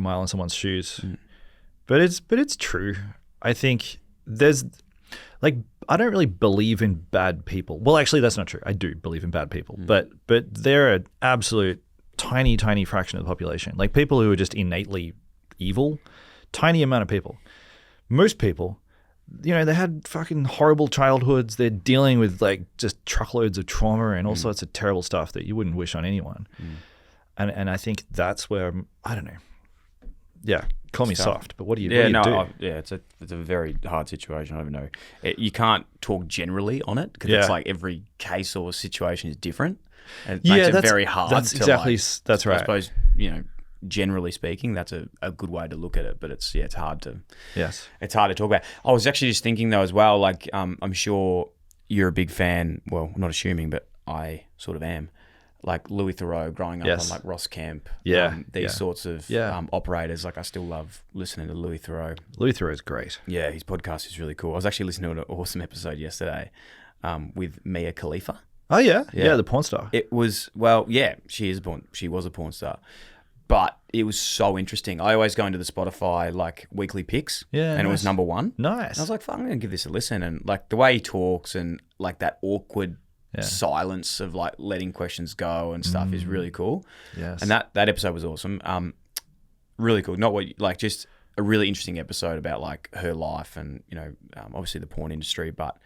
mile in someone's shoes, but it's true. I think there's like I don't really believe in bad people. Well, actually, that's not true. I do believe in bad people, but they're an absolute tiny fraction of the population. Like people who are just innately evil, tiny amount of people. Most people, they had fucking horrible childhoods. They're dealing with like just truckloads of trauma and all sorts of terrible stuff that you wouldn't wish on anyone. And I think that's where I don't know. Yeah, call me soft, but what do you do? It's a very hard situation. I don't know. You can't talk generally on it because it's like every case or situation is different. And it makes it very hard. That's exactly that's right. I suppose generally speaking, that's a good way to look at it, but it's hard to it's hard to talk about. I was actually just thinking though as well, like I'm sure you're a big fan. Well, I'm not assuming, but I sort of am. Like Louis Theroux, growing up on like Ross Kemp, these sorts of operators. Like I still love listening to Louis Theroux. Louis Theroux is great. Yeah, his podcast is really cool. I was actually listening to an awesome episode yesterday with Mia Khalifa. Oh yeah, the porn star. It was she was a porn star. But it was so interesting. I always go into the Spotify like weekly picks, and it was number one. Nice. And I was like, "Fuck, I'm gonna give this a listen." And like the way he talks, and like that awkward silence of like letting questions go and stuff is really cool. Yes. And that episode was awesome. Really cool. Not what like just a really interesting episode about like her life and obviously the porn industry, but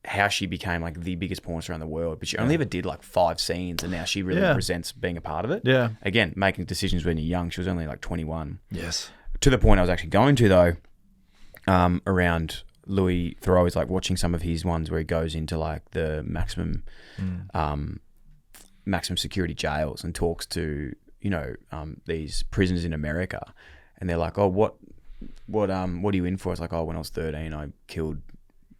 how she became like the biggest porn star in the world. But she only ever did like 5 scenes, and now she really presents being a part of it. Yeah. Again, making decisions when you're young. She was only like 21. Yes. To the point I was actually going to though, around Louis Theroux's like watching some of his ones where he goes into like the maximum security jails and talks to these prisoners in America, and they're like, oh, what are you in for? It's like, oh, when I was 13, I killed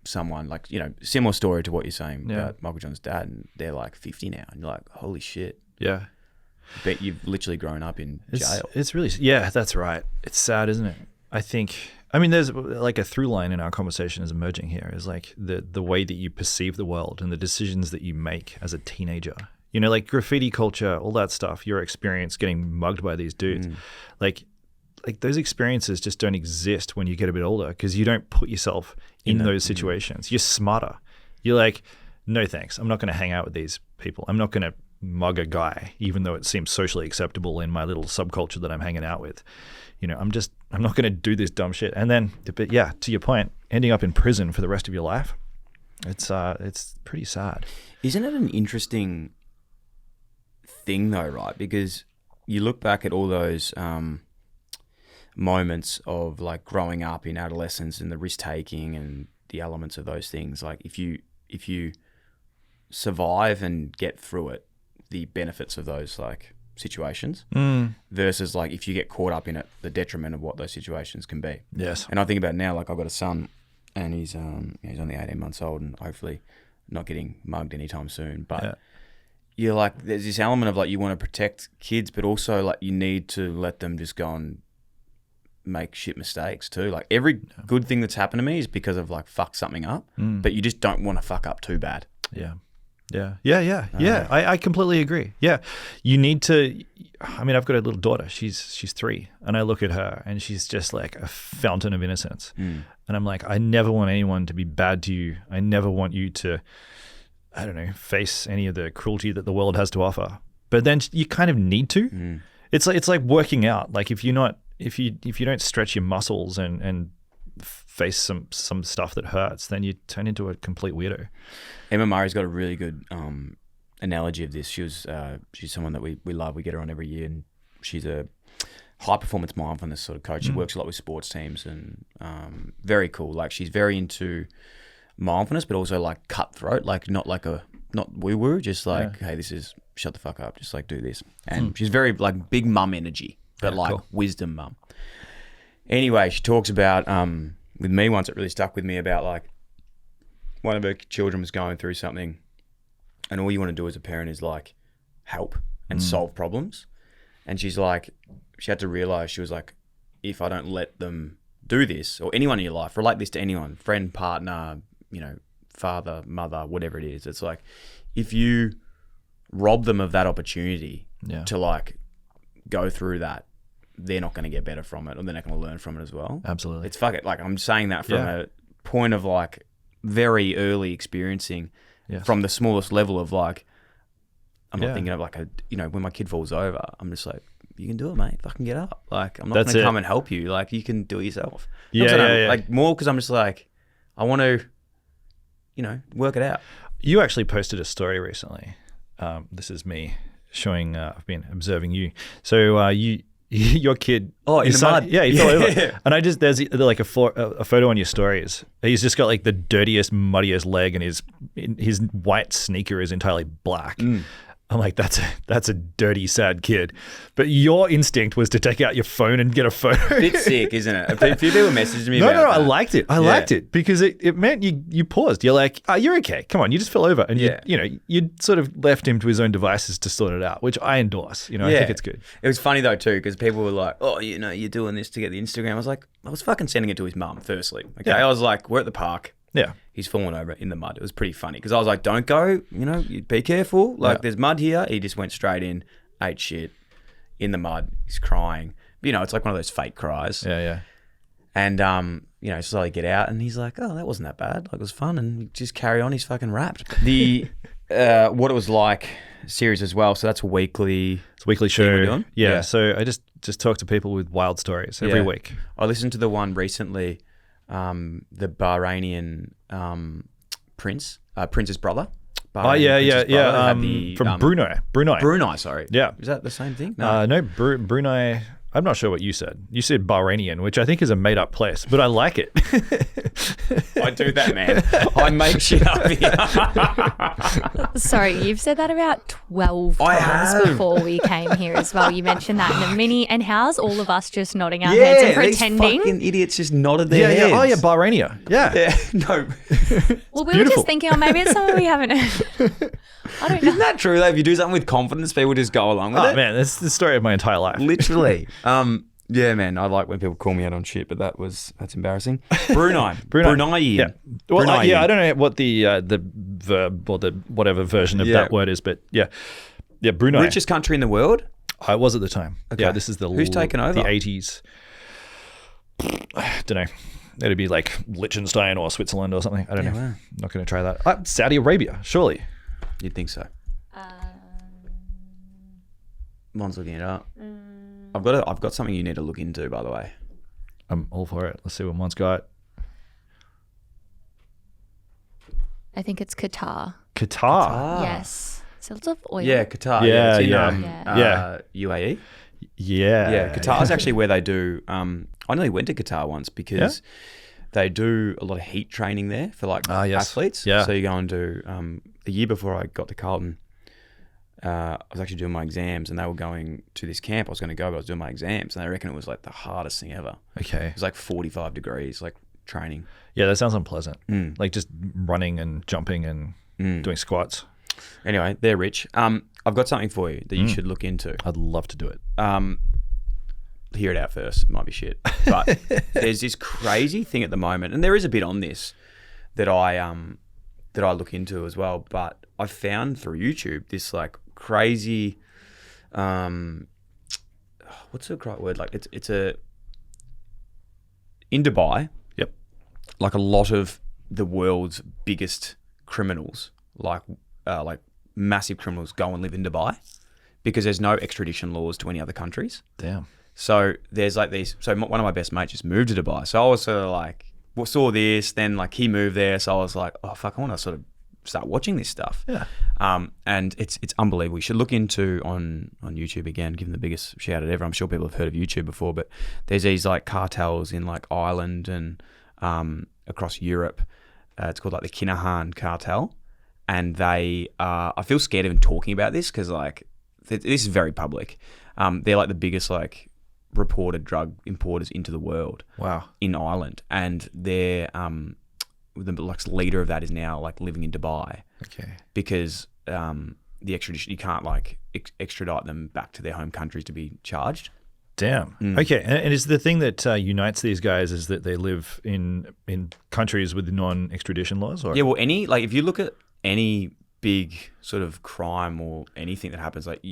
someone, like, similar story to what you're saying about Michael John's dad, and they're like 50 now, and you're like, holy shit. Yeah. But you've literally grown up in jail. It's really, that's right. It's sad, isn't it? I mean, there's like a through line in our conversation is emerging here is like the way that you perceive the world and the decisions that you make as a teenager. Like graffiti culture, all that stuff, your experience getting mugged by these dudes, like those experiences just don't exist when you get a bit older because you don't put yourself in those situations. You're smarter. You're like, no thanks. I'm not going to hang out with these people. I'm not going to mug a guy, even though it seems socially acceptable in my little subculture that I'm hanging out with. I'm not going to do this dumb shit. And then, but yeah, to your point, ending up in prison for the rest of your life, it's pretty sad. Isn't it an interesting thing though, right? Because you look back at all those moments of like growing up in adolescence and the risk taking and the elements of those things. Like if you survive and get through it, the benefits of those like situations versus like if you get caught up in it, the detriment of what those situations can be. Yes. And I think about now, like I've got a son and he's only 18 months old and hopefully not getting mugged anytime soon. But you're like, there's this element of like you want to protect kids, but also like you need to let them just go and make shit mistakes too. Like every good thing that's happened to me is because of like fuck something up, but you just don't want to fuck up too bad. I completely agree. Yeah. You need to, I mean, I've got a little daughter. She's 3 and I look at her and she's just like a fountain of innocence. And I'm like, I never want anyone to be bad to you. I never want you to, I don't know, face any of the cruelty that the world has to offer. But then you kind of need to. It's like working out. Like if you don't stretch your muscles and face some stuff that hurts, then you turn into a complete weirdo. Emma Murray's got a really good analogy of this. She's someone that we love. We get her on every year, and she's a high performance mindfulness sort of coach. She works a lot with sports teams, and very cool. Like she's very into mindfulness, but also like cutthroat, like not woo woo, just like hey, this is shut the fuck up, just like do this. And she's very like big mum energy, but like cool. Wisdom mum. Anyway, she talks about with me once, it really stuck with me about like one of her children was going through something, and all you want to do as a parent is like help and solve problems. And she's like, she had to realize, she was like, if I don't let them do this, or anyone in your life, relate this to anyone, friend, partner, father, mother, whatever it is, it's like if you rob them of that opportunity to like go through that, they're not going to get better from it, or they're not going to learn from it as well. Absolutely. It's fuck it. Like I'm saying that from a point of like very early experiencing from the smallest level of like, I'm not thinking of like when my kid falls over, I'm just like, you can do it, mate. Fucking get up. Like I'm not going to come and help you. Like you can do it yourself. Like more because I'm just like, I want to, work it out. You actually posted a story recently. This is me showing, I've been observing you. So your kid, in the mud, he fell over, and there's like a photo on your stories. He's just got like the dirtiest, muddiest leg, and his white sneaker is entirely black. I'm like, that's a dirty, sad kid. But your instinct was to take out your phone and get a photo. Bit sick, isn't it? A few people messaged me about that. I liked it. I liked it because it meant you paused. You're like, you're okay. Come on, you just fell over. And you sort of left him to his own devices to sort it out, which I endorse. I think it's good. It was funny though too, because people were like, oh, you're doing this to get the Instagram. I was like, I was fucking sending it to his mum firstly. Okay, I was like, we're at the park. Yeah. He's fallen over in the mud. It was pretty funny because I was like, don't go, you be careful. Like there's mud here. He just went straight in, ate shit in the mud. He's crying. It's like one of those fake cries. Yeah. And, slowly get out and he's like, oh, that wasn't that bad. Like it was fun. And just carry on. He's fucking wrapped. What It Was Like series as well. So that's a weekly. It's a weekly thing we're show. doing? Yeah. So I just talk to people with wild stories every week. I listened to the one recently, the Bahrainian prince's brother. Bahrainian prince's brother had the, from Brunei. Brunei, sorry. Yeah. Is that the same thing? No, Brunei. I'm not sure what you said. You said Bahrainian, which I think is a made-up place, but I like it. I do that, man. I make shit up here. Sorry, you've said that about 12 I times have. before we came here as well. You mentioned that in a mini. And how's all of us just nodding our heads and pretending? These fucking idiots just nodded their heads. Yeah. Oh, yeah, Bahrainia. Yeah. Yeah, no. Well, we were beautiful. just thinking, oh, maybe it's something we haven't heard. I don't know. Isn't that true, though? If you do something with confidence, people just go along with Oh, it. man, that's the story of my entire life. Literally. Yeah, man. I like when people call me out on shit, but that's embarrassing. Bruneian. Yeah. Well, Bruneian. I don't know what the verb or the whatever version of that word is, but yeah, Brunei. Richest country in the world? I was at the time. Okay. Yeah, this is Who's taken over? The 80s. I don't know. It'd be like Liechtenstein or Switzerland or something. I don't know. wow. Not going to try that. Saudi Arabia, surely. You'd think so. Mine's looking it up. I've got something you need to look into, by the way. I'm all for it. Let's see what mine's got. I think it's Qatar. Qatar. Yes. So lots of oil. Yeah, Qatar. Yeah, It's in, yeah. UAE. Yeah. Yeah, Qatar is actually where they do. I nearly went to Qatar once because they do a lot of heat training there for like athletes. Yeah. So you go and do. The year before I got to Carlton, I was actually doing my exams, and they were going to this camp. I was going to go, but I was doing my exams, and I reckon it was like the hardest thing ever. Okay. It was like 45 degrees, like training. Yeah, that sounds unpleasant. Like just running and jumping and doing squats. Anyway, they're rich. I've got something for you that you should look into. I'd love to do it. Hear it out first. It might be shit. But there's this crazy thing at the moment, and there is a bit on this that I look into as well. But I found through YouTube this like crazy, what's the right word? Like it's a in Dubai. Yep. Like a lot of the world's biggest criminals, like massive criminals, go and live in Dubai because there's no extradition laws to any other countries. Damn. So there's like these. So one of my best mates just moved to Dubai. So I was sort of like, saw this. Then like he moved there. So I was like, oh fuck, I want to sort of start watching this stuff. Yeah. And it's unbelievable. You should look into on YouTube again. Give them the biggest shout out ever. I'm sure people have heard of YouTube before, but there's these like cartels in like Ireland and across Europe. It's called like the Kinahan cartel, and they I feel scared even talking about this because like this is very public. They're like the biggest like reported drug importers into the world. Wow. In Ireland, and they're the like leader of that is now like living in Dubai. Okay. Because the extradition, you can't like extradite them back to their home countries to be charged. Damn. Okay. And is the thing that unites these guys is that they live in countries with non-extradition laws? Or? Yeah. Well, if you look at any big sort of crime or anything that happens, like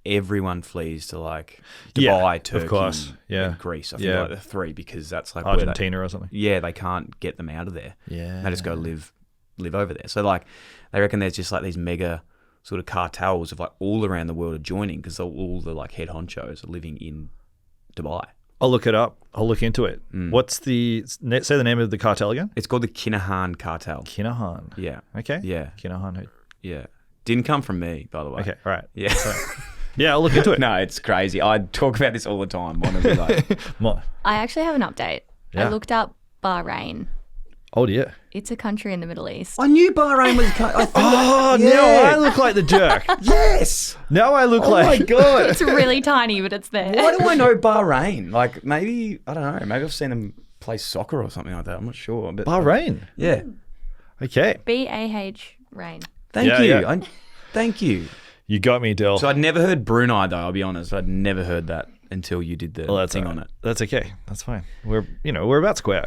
everyone flees to like Dubai, Turkey, of course. and Greece. I think like the three, because that's like Argentina or something. Yeah, they can't get them out of there. Yeah, they just go live over there. So like they reckon there's just like these mega sort of cartels of like all around the world are joining because all the like head honchos are living in Dubai. I'll look it up. I'll look into it. What's say the name of the cartel again? It's called the Kinahan cartel. Kinahan. Yeah. Okay. Yeah. Kinahan. Yeah. Didn't come from me, by the way. Okay. All right. Yeah. Yeah, I'll look into it. No, it's crazy. I talk about this all the time. One of the like, I actually have an update. Yeah. I looked up Bahrain. Oh dear. It's a country in the Middle East. I knew Bahrain was. Now I look like the jerk. Yes. Now I look Oh like. my god. It's really tiny, but it's there. Why do I know Bahrain? Like maybe I don't know. Maybe I've seen them play soccer or something like that. I'm not sure. But Bahrain. Yeah. Okay. BAH Rain. Thank Yeah, you. yeah. Thank you. You got me, Dyl. So I'd never heard Brunei though. I'll be honest. I'd never heard that until you did the thing on it. That's okay. That's fine. We're about square.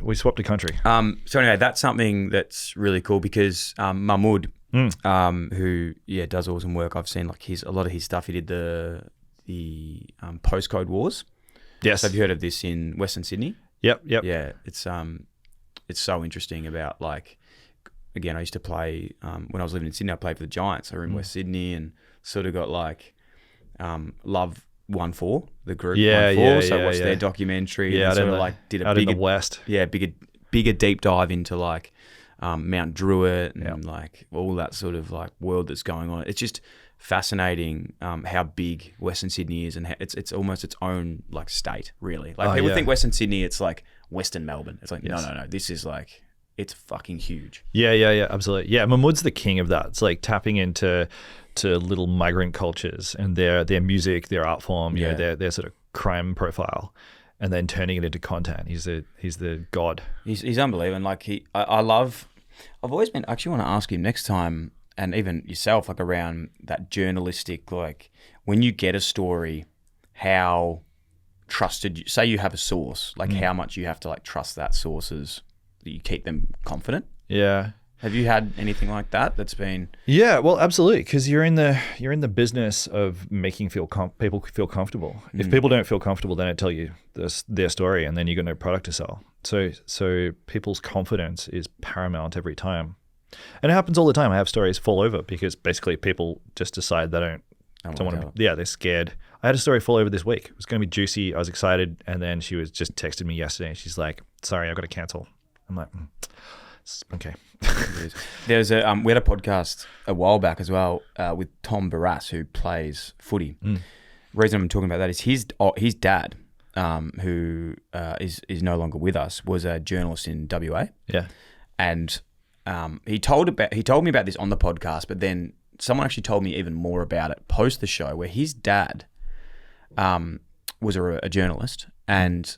We swapped a country. So anyway, that's something that's really cool because Mahmoud, who does awesome work. I've seen like a lot of his stuff. He did the postcode wars. Yes. So have you heard of this in Western Sydney? Yep. Yeah, it's so interesting about like again, I used to play when I was living in Sydney. I played for the Giants. I were in West Sydney, and sort of got like love 1-4, the group 1-4. So I watched their documentary. Yeah, and sort of like did a out in the West. Yeah, bigger deep dive into like Mount Druitt and like all that sort of like world that's going on. It's just fascinating how big Western Sydney is, and how it's almost its own like state, really. Like people think Western Sydney, it's like Western Melbourne. It's like no. This is like, it's fucking huge. Yeah, absolutely. Yeah, Mahmood's the king of that. It's like tapping into little migrant cultures and their music, their art form, you know, their sort of crime profile, and then turning it into content. He's the god. He's unbelievable. And like I've always been, actually want to ask him next time, and even yourself, like around that journalistic, like when you get a story, how trusted, say you have a source, like how much you have to like trust that sources, that you keep them confident. Yeah. Have you had anything like that that's been? Yeah, well, absolutely, because you're in the business of making people feel comfortable. If people don't feel comfortable, they don't tell you their story, and then you got no product to sell. So people's confidence is paramount every time, and it happens all the time. I have stories fall over because basically people just decide they don't want to. Yeah, they're scared. I had a story fall over this week. It was going to be juicy. I was excited, and then she was just texted me yesterday. She's like, "Sorry, I've got to cancel." I'm like, okay. There's we had a podcast a while back as well with Tom Barras, who plays footy. The reason I'm talking about that is his dad, who is no longer with us, was a journalist in WA. Yeah, and he told me about this on the podcast, but then someone actually told me even more about it post the show, where his dad was a journalist and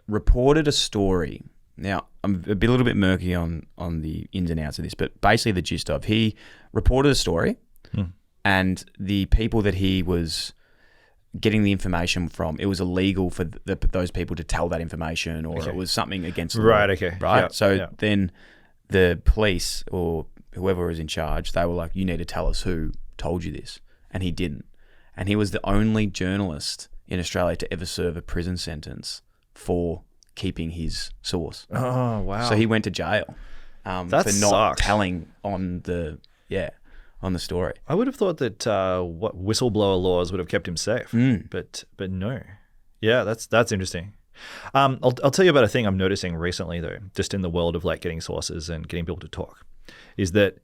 reported a story. Now, I'm a little bit murky on the ins and outs of this, but basically the gist of, he reported a story and the people that he was getting the information from, it was illegal for those people to tell that information, or it was something against the law. Right, okay. Right? Yeah, so then the police or whoever was in charge, they were like, you need to tell us who told you this. And he didn't. And he was the only journalist in Australia to ever serve a prison sentence for keeping his source. Oh, wow. So he went to jail for not sucks. telling on the story. I would have thought that what whistleblower laws would have kept him safe, but no. Yeah, that's interesting. I'll tell you about a thing I'm noticing recently, though, just in the world of like getting sources and getting people to talk, is that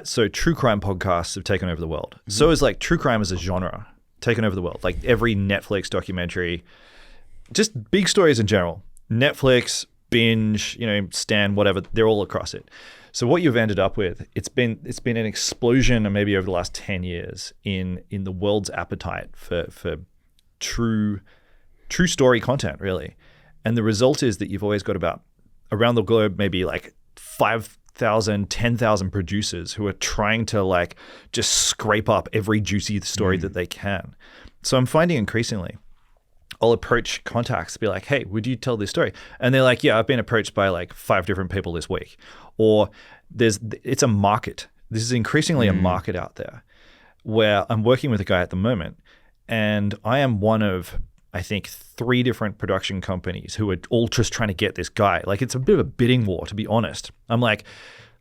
so true crime podcasts have taken over the world. So is like true crime as a genre taken over the world. Like every Netflix documentary, just big stories in general, Netflix, Binge, Stan, whatever, they're all across it. So what you've ended up with, it's been an explosion, maybe over the last 10 years, in the world's appetite for true story content, really. And the result is that you've always got about, around the globe, maybe like 5,000, 10,000 producers who are trying to like just scrape up every juicy story that they can. So I'm finding increasingly, I'll approach contacts, be like, hey, would you tell this story? And they're like, yeah, I've been approached by like 5 different people this week. Or it's a market. This is increasingly a market out there, where I'm working with a guy at the moment, and I am one of, I think, 3 different production companies who are all just trying to get this guy. Like, it's a bit of a bidding war, to be honest. I'm like,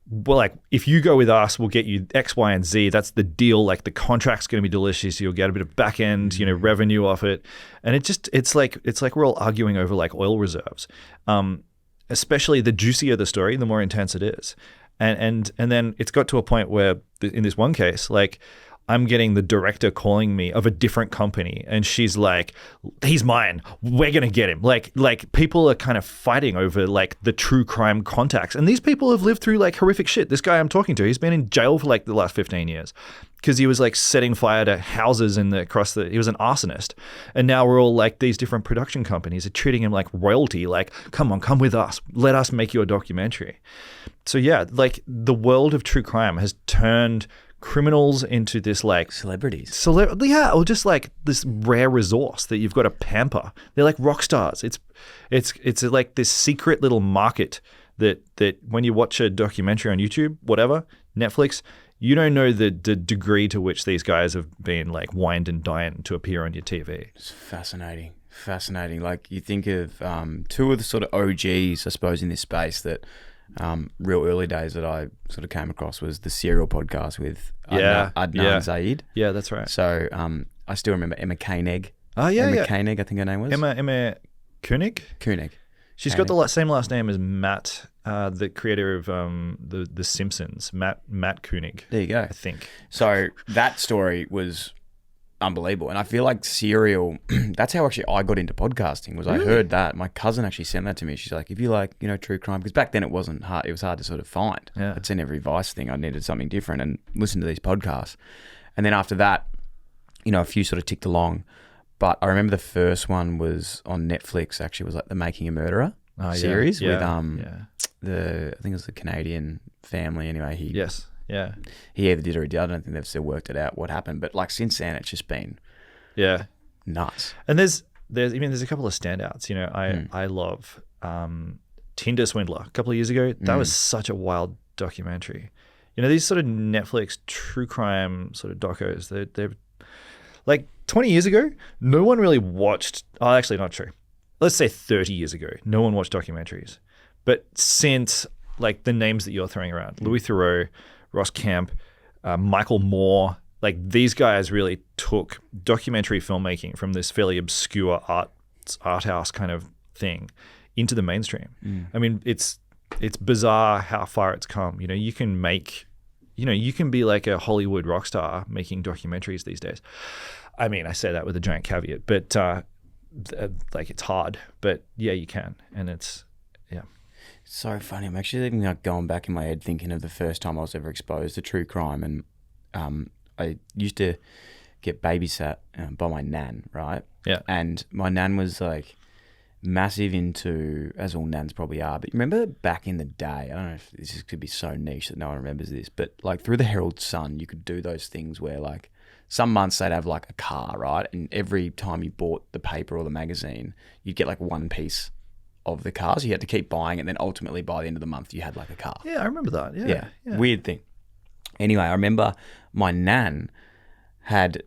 well, like, if you go with us, we'll get you X, Y, and Z. That's the deal. Like, the contract's going to be delicious. You'll get a bit of back end, revenue off it. And it's like we're all arguing over like oil reserves. Especially the juicier the story, the more intense it is. And then it's got to a point where in this one case, like, I'm getting the director calling me of a different company, and she's like, he's mine. We're going to get him. Like people are kind of fighting over like the true crime contacts. And these people have lived through like horrific shit. This guy I'm talking to, he's been in jail for like the last 15 years because he was like setting fire to houses he was an arsonist. And now we're all like, these different production companies are treating him like royalty. Like, come on, come with us. Let us make your documentary. So yeah, like the world of true crime has turned criminals into this like celebrities, or just like this rare resource that you've got to pamper. They're like rock stars. It's like this secret little market that when you watch a documentary on YouTube, whatever, Netflix, you don't know the degree to which these guys have been like wined and dined to appear on your TV. It's fascinating. Like, you think of 2 of the sort of OGs, I suppose, in this space that real early days that I sort of came across was the Serial podcast with Yeah. Adnan Zaid. Yeah, that's right. So I still remember Emma Koenig. Oh, yeah, Emma Koenig, I think her name was. Emma Koenig? Koenig. She's got the same last name as Matt, the creator of the Simpsons. Matt Koenig. There you go. I think. So that story was unbelievable. And I feel like Serial, that's how actually I got into podcasting, was I heard that. My cousin actually sent that to me. She's like, if you like, true crime, because back then it wasn't hard. It was hard to sort of find. Yeah. I'd seen every Vice thing. I needed something different and listen to these podcasts. And then after that, a few sort of ticked along. But I remember the first one was on Netflix, actually, was like the Making a Murderer series with I think it was the Canadian family anyway. He either did or he did. I don't think they've still worked it out what happened. But like since then it's just been nuts. And there's a couple of standouts. I love Tinder Swindler a couple of years ago. That was such a wild documentary. These sort of Netflix true crime sort of docos, they're like 20 years ago, no one really watched. Oh, actually, not true. Let's say 30 years ago, no one watched documentaries. But since like the names that you're throwing around, Louis Theroux, Ross Kemp, Michael Moore, like these guys really took documentary filmmaking from this fairly obscure art house kind of thing into the mainstream. I mean, it's bizarre how far it's come. You can be like a Hollywood rock star making documentaries these days. I mean, I say that with a giant caveat, but like it's hard. But yeah, you can, and it's so funny. I'm actually even like going back in my head thinking of the first time I was ever exposed to true crime, and I used to get babysat by my nan, right? Yeah. And my nan was like massive into, as all nans probably are, but remember back in the day, I don't know if this could be so niche that no one remembers this, but like through the Herald Sun, you could do those things where like some months they'd have like a car, right? And every time you bought the paper or the magazine, you'd get like one piece of the car. So you had to keep buying it. And then ultimately by the end of the month, you had like a car. Yeah, I remember that. Yeah. Weird thing. Anyway, I remember my nan had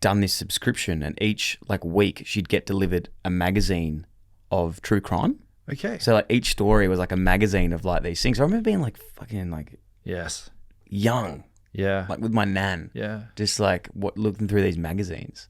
done this subscription, and each like week she'd get delivered a magazine of true crime. Okay. So like each story was like a magazine of like these things. I remember being like fucking like young. Yeah. Like with my nan. Yeah. Just like looking through these magazines.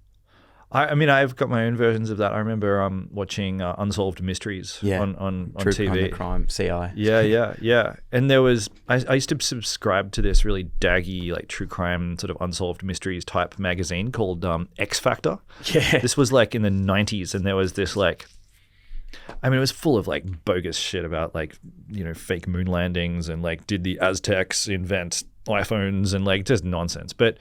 I mean, I've got my own versions of that. I remember watching Unsolved Mysteries on True TV. Crime, CI. Yeah. And there was, I used to subscribe to this really daggy, like true crime sort of unsolved mysteries type magazine called X Factor. Yeah. This was like in the 90s, and there was this like, I mean, it was full of like bogus shit about like, fake moon landings and like, did the Aztecs invent iPhones and like just nonsense. But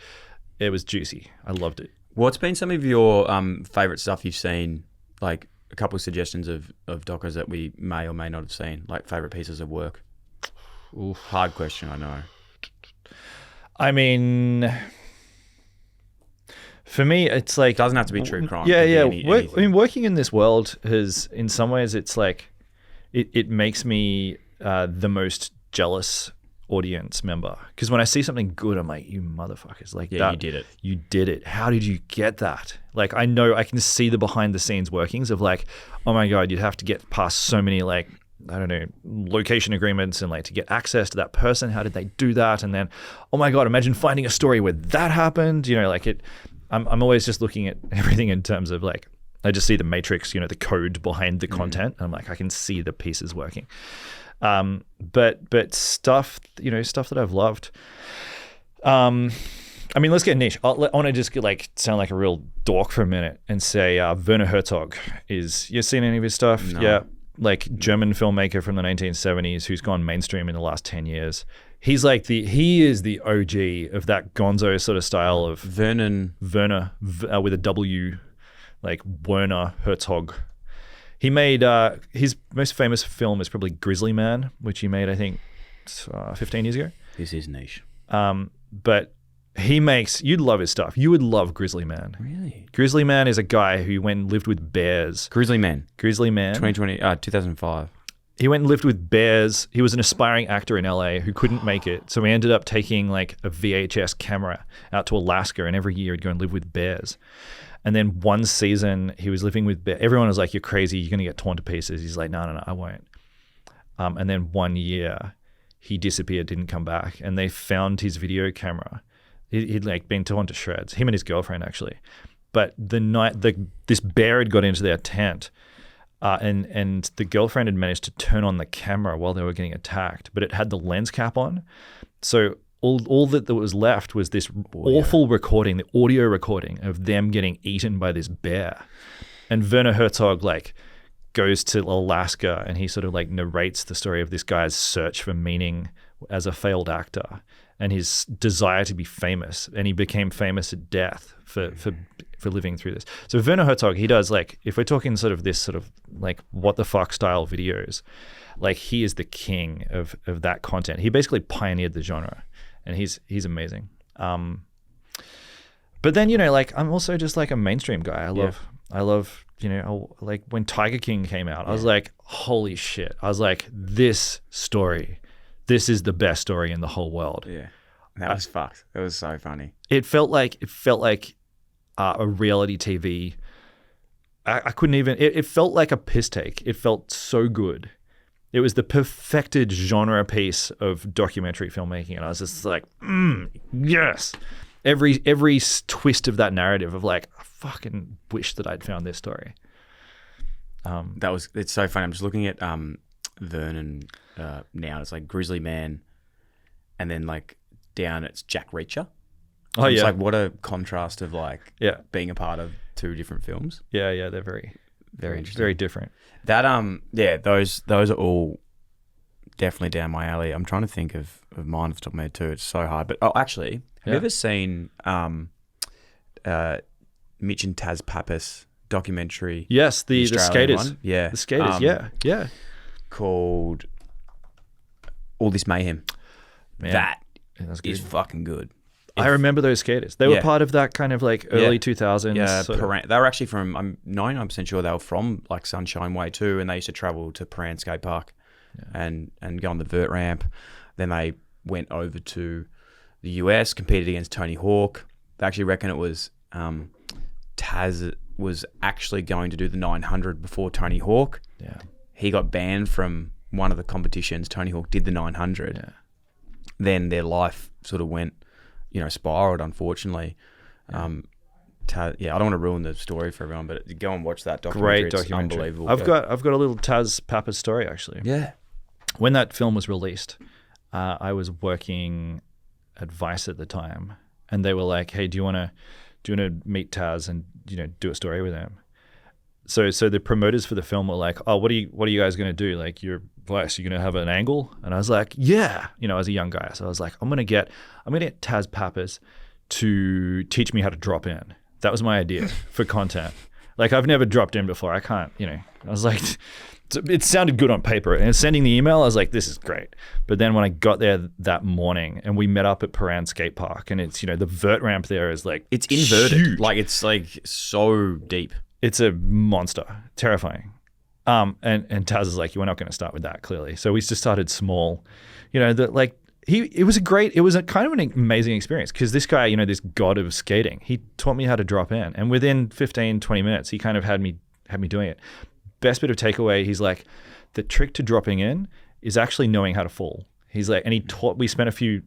it was juicy. I loved it. What's been some of your favourite stuff you've seen, like a couple of suggestions of docos that we may or may not have seen, like favourite pieces of work? Oof, hard question, I know. I mean, for me, it's like... It doesn't have to be true crime. Yeah. I mean, working in this world has, in some ways, it's like, it makes me the most jealous audience member, because when I see something good, I'm like, you motherfuckers, like, you did it. How did you get that? Like, I know I can see the behind the scenes workings of like, oh my god, you'd have to get past so many like, I don't know, location agreements and like to get access to that person. How did they do that? And then, oh my god, imagine finding a story where that happened. Like it. I'm always just looking at everything in terms of like, I just see the matrix, the code behind the content, and I'm like, I can see the pieces working. But stuff, stuff that I've loved. I mean, let's get niche. I want to just sound like a real dork for a minute and say Werner Herzog is. You seen any of his stuff? No. Yeah, like German filmmaker from the 1970s who's gone mainstream in the last 10 years. He is the OG of that gonzo sort of style of Werner with a W, like Werner Herzog. He made his most famous film is probably Grizzly Man, which he made, I think, 15 years ago. This is niche. But you'd love his stuff. You would love Grizzly Man. Really? Grizzly Man is a guy who went and lived with bears. Grizzly Man. 2005. He went and lived with bears. He was an aspiring actor in LA who couldn't make it. So he ended up taking like a VHS camera out to Alaska, and every year he'd go and live with bears. And then one season he was living with bears. Everyone was like, you're crazy. You're going to get torn to pieces. He's like, no, I won't. And then 1 year, he disappeared, didn't come back. And they found his video camera. He'd like been torn to shreds, him and his girlfriend actually. But the night this bear had got into their tent, and the girlfriend had managed to turn on the camera while they were getting attacked, but it had the lens cap on. So all that was left was this awful recording, the audio recording of them getting eaten by this bear. And Werner Herzog like goes to Alaska and he sort of like narrates the story of this guy's search for meaning as a failed actor and his desire to be famous. And he became famous at death for living through this. So Werner Herzog, he does like, if we're talking sort of this sort of like what the fuck style videos, like he is the king of that content. He basically pioneered the genre and he's amazing. But then, you know, like I'm also just like a mainstream guy. I love, you know, like when Tiger King came out, I was like, holy shit. I was like, this is the best story in the whole world. Yeah. That was fucked. It was so funny. It felt like a reality TV. I couldn't even, it felt like a piss take. It felt so good. It was the perfected genre piece of documentary filmmaking. And I was just like, yes. Every twist of that narrative of like, I fucking wish that I'd found this story. It's so funny. I'm just looking at Vernon now. It's like Grizzly Man, and then like down it's Jack Reacher. Oh, it's yeah. like what a contrast of like Yeah. being a part of two different films. Yeah, they're very Interesting. very different. That those are all definitely down my alley. I'm trying to think of mine off the top of my head too. It's so hard. But actually, have you ever seen Mitch and Taz Pappas documentary? Yes, the Australian skaters. one? Yeah. The skaters, yeah. Called All This Mayhem. Man, That that's good. is fucking good. I remember those skaters. They were part of that kind of like early 2000s. Yeah, sort of. they were actually from, I'm 99% sure they were from like Sunshine Way too, and they used to travel to Paran Skate Park and go on the vert ramp. Then they went over to the US, competed against Tony Hawk. They actually reckon it was Taz was actually going to do the 900 before Tony Hawk. Yeah. He got banned from one of the competitions. Tony Hawk did the 900. Yeah. Then their life sort of went, spiraled, unfortunately. I don't want to ruin the story for everyone, but go and watch that documentary. Great documentary. It's unbelievable. I've got a little Taz Pappas story actually. Yeah. When that film was released, I was working at Vice at the time, and they were like, "Hey, do you want to meet Taz and do a story with him?" So the promoters for the film were like, "Oh, what are you guys gonna do? Like, you're Vice, you're gonna have an angle?" And I was like, "Yeah," as a young guy. So I was like, I'm gonna get Taz Pappas to teach me how to drop in. That was my idea for content. Like, I've never dropped in before. I can't, I was like, it sounded good on paper. And sending the email, I was like, this is great. But then when I got there that morning and we met up at Paran Skate Park, and it's, the vert ramp there is like, it's inverted. Huge. Like, it's like so deep. It's a monster, terrifying. And Taz is like, we're not going to start with that, clearly. So we just started small, it was a kind of an amazing experience because this guy, this god of skating, he taught me how to drop in. And within 15, 20 minutes, he kind of had me doing it. Best bit of takeaway, he's like, the trick to dropping in is actually knowing how to fall. He's like, and we spent a few,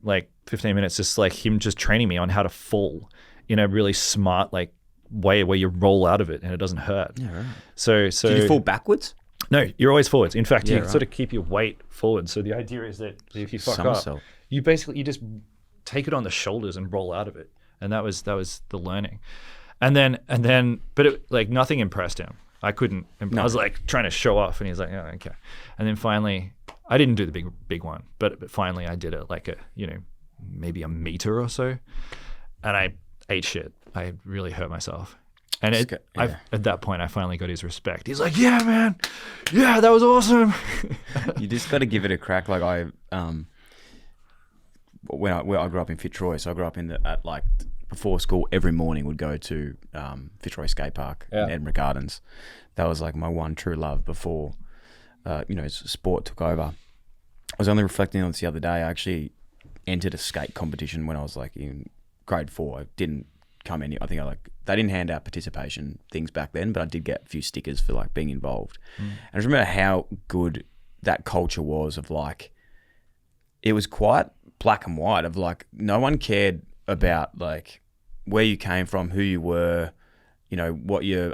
15 minutes just like him just training me on how to fall in a really smart, way where you roll out of it and it doesn't hurt. Yeah, right. So Did you fall backwards? No, you're always forwards. In fact, you sort of keep your weight forward. So the idea is that if you fuck Somersault. up, you just take it on the shoulders and roll out of it. And that was the learning. And then, but nothing impressed him. I couldn't. I was like trying to show off, and he's like, "Oh, okay." And then finally, I didn't do the big one, but finally I did it maybe a meter or so, and I ate shit. I really hurt myself. And at that point, I finally got his respect. He's like, "Yeah, man, yeah, that was awesome." You just got to give it a crack. Like when I grew up in Fitzroy, so I grew up before school every morning would go to Fitzroy Skate Park in Edinburgh Gardens. That was like my one true love before sport took over. I was only reflecting on this the other day. I actually entered a skate competition when I was in grade 4. I didn't come any. I think they didn't hand out participation things back then, but I did get a few stickers for being involved. And I just remember how good that culture was of like, it was quite black and white of like, no one cared about like where you came from, who you were, you know, what your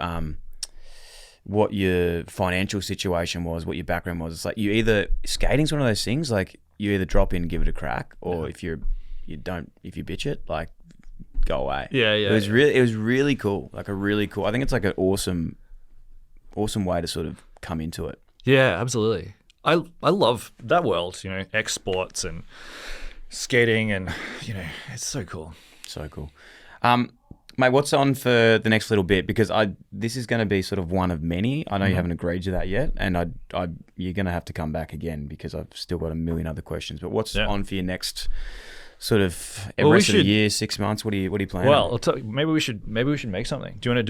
financial situation was, what your background was. It's like skating's one of those things, like you either drop in and give it a crack, or if you bitch it, like go away. Yeah. It was really cool. Like I think it's like an awesome way to sort of come into it. Yeah, absolutely. I love that world, you know, X-sports and skating, and, you know, it's so cool. So cool. Mate, what's on for the next little bit? Because this is going to be sort of one of many. I know you haven't agreed to that yet, and you're going to have to come back again because I've still got a million other questions. But what's on for your next sort of rest of the year, 6 months? What are you planning? Well, I'll tell you, maybe we should make something. Do you want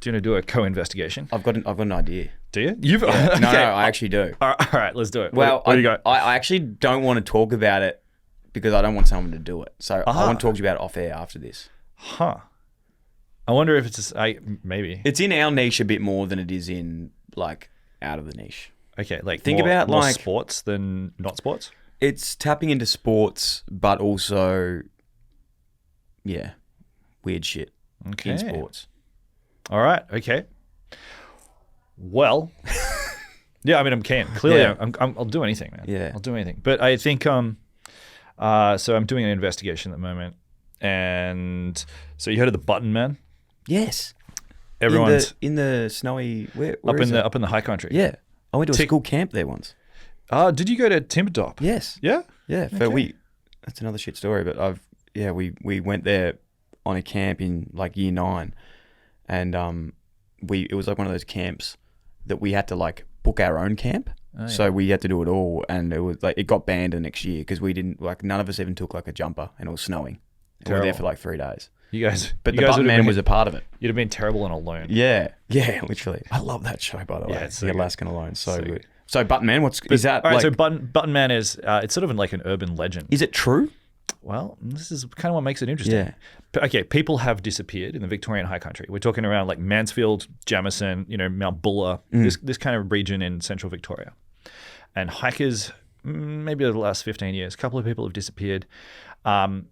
to do a co-investigation? I've got an idea. Do you? No, I actually do. All right, let's do it. Well, what do you got? I actually don't want to talk about it because I don't want someone to do it. So I want to talk to you about it off air after this. Huh. I wonder if it's maybe. It's in our niche a bit more than it is in like out of the niche. Okay, like think about more like sports than not sports? It's tapping into sports, but also, yeah, weird shit in sports. All right. Okay. Well, yeah. I mean, I'm keen. Clearly, I'll do anything, man. Yeah, I'll do anything. But I think so I'm doing an investigation at the moment, and so you heard of the Button Man? Yes. Everyone's in the snowy up in the high country. Yeah, I went to a school camp there once. Did you go to Timberdop? Yes. Yeah. Yeah. That's another shit story, but we went there on a camp in like year 9, and it was like one of those camps that we had to like book our own camp. So we had to do it all, and it was like it got banned the next year because we didn't like none of us even took like a jumper, and it was snowing. And we were there for like 3 days. You guys, but the Button Man was a part of it. You'd have been terrible and alone. Yeah, literally. I love that show, by the way. It's the Alaskan Alone, so good. So Button Man, is that? All right, like, so Button Man is it's sort of like an urban legend. Is it true? Well, this is kind of what makes it interesting. Yeah. Okay, people have disappeared in the Victorian High Country. We're talking around like Mansfield, Jamison, you know, Mount Buller, this kind of region in central Victoria. And hikers, maybe over the last 15 years, a couple of people have disappeared. One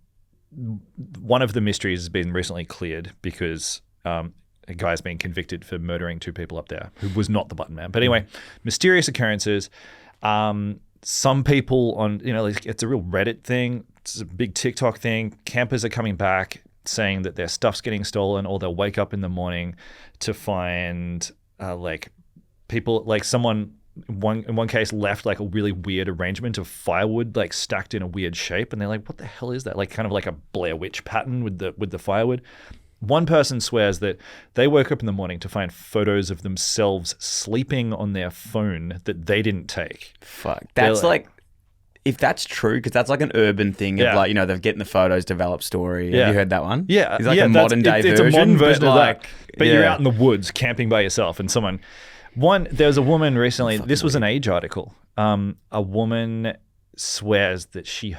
of the mysteries has been recently cleared because a guy's been convicted for murdering 2 people up there who was not the Button Man. But anyway, mysterious occurrences. Some people on, you know, like, it's a real Reddit thing. It's a big TikTok thing. Campers are coming back saying that their stuff's getting stolen, or they'll wake up in the morning to find like people, like someone in one case left like a really weird arrangement of firewood like stacked in a weird shape, and they're like, what the hell is that? Like kind of like a Blair Witch pattern with the firewood. One person swears that they woke up in the morning to find photos of themselves sleeping on their phone that they didn't take. Fuck. That's like if that's true, because that's like an urban thing of like, you know, they're getting the photos, develop story. Have you heard that one? Yeah. It's like a modern day version. It's a modern version of like, that. But you're out in the woods camping by yourself, and there was a woman recently, this was an Age article. A woman swears that she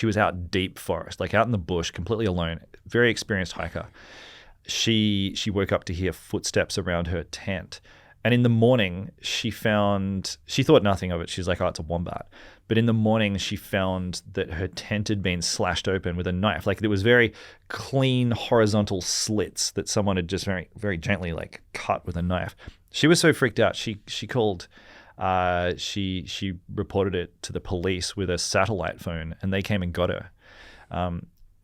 was out deep forest, like out in the bush, completely alone, very experienced hiker. She woke up to hear footsteps around her tent. And in the morning, she thought nothing of it. She's like, oh, it's a wombat. But in the morning, she found that her tent had been slashed open with a knife. Like, there was very clean horizontal slits that someone had just very, very gently like cut with a knife. She was so freaked out. She called, she reported it to the police with a satellite phone, and they came and got her.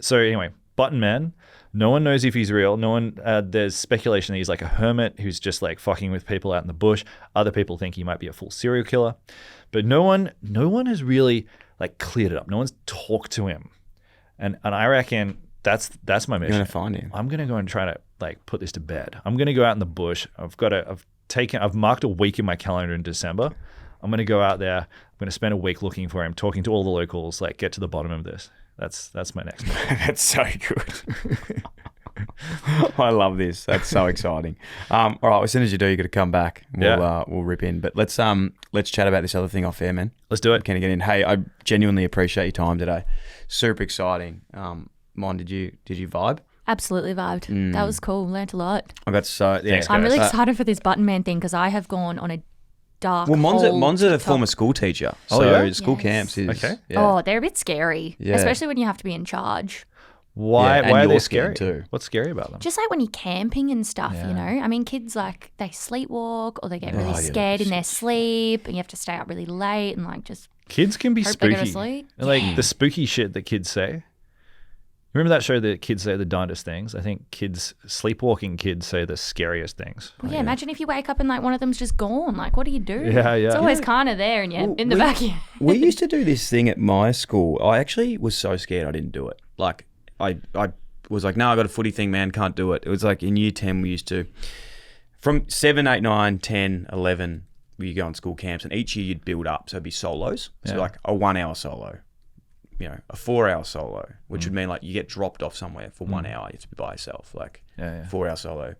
So anyway, Button Man, no one knows if he's real. No one. There's speculation that he's like a hermit who's just like fucking with people out in the bush. Other people think he might be a full serial killer, but no one has really like cleared it up. No one's talked to him, and I reckon that's my mission. You're gonna find him. I'm gonna go and try to like put this to bed. I'm gonna go out in the bush. I've marked a week in my calendar in December. I'm gonna go out there. I'm gonna spend a week looking for him, talking to all the locals, like get to the bottom of this. That's my next mission. That's so good. I love this. That's so exciting. All right, as soon as you do, you got to come back. We'll rip in. But let's chat about this other thing off air, man. Let's do it. Can I get in? Hey, I genuinely appreciate your time today. Super exciting. Mon, did you vibe? Absolutely vibed. That was cool. Learned a lot. I got so I'm really excited for this Button Man thing because I have gone on a dark. Well, Mon's a TikTok. former school teacher. Oh, So yeah? school Yes. camps is... Okay. Yeah. Oh, they're a bit scary, Yeah. especially when you have to be in charge. Why Yeah, and are they you're scary? scared too. What's scary about them? Just like when you're camping and stuff, Yeah. you know. I mean, kids like they sleepwalk or they get really yeah, scared in their sleep, and you have to stay up really late and like just Kids can be hope they go to spooky. sleep. Like the spooky shit that kids say. Remember that show that kids say the darndest things? I think sleepwalking kids say the scariest things. Well, yeah, imagine if you wake up and like one of them's just gone. Like, what do you do? Yeah, yeah. It's always kind of there and you're in the back of your We used to do this thing at my school. I actually was so scared I didn't do it. Like, I was like, no, I got a footy thing, man, can't do it. It was like in year 10 we used to, from 7, 8, 9, 10, 11, we go on school camps, and each year you'd build up. So it'd be solos. So Yeah. like a 1 hour solo, a 4 hour solo, which would mean like you get dropped off somewhere for 1 hour. You have to be by yourself, like 4 hour solo.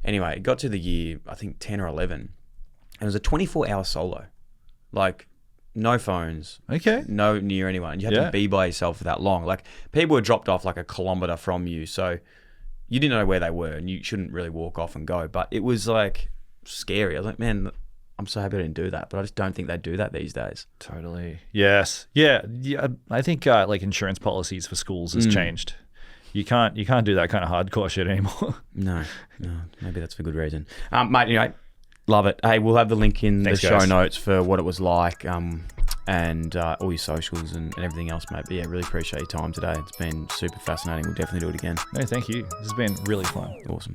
Anyway, it got to the year, I think 10 or 11, and it was a 24-hour solo. Like, no phones. Okay. No near anyone. You had to be by yourself for that long. Like, people were dropped off like a kilometre from you, so you didn't know where they were, and you shouldn't really walk off and go. But it was like scary. I was like, man, I'm so happy I didn't do that. But I just don't think they do that these days. Totally. Yes. Yeah. I think like insurance policies for schools has changed. You can't do that kind of hardcore shit anymore. No. Maybe that's for good reason. Mate, anyway, love it. Hey, we'll have the link in Thanks, the show guys. notes for what it was like, and all your socials and everything else, mate. But yeah, really appreciate your time today. It's been super fascinating. We'll definitely do it again. No, thank you. This has been really fun. Awesome.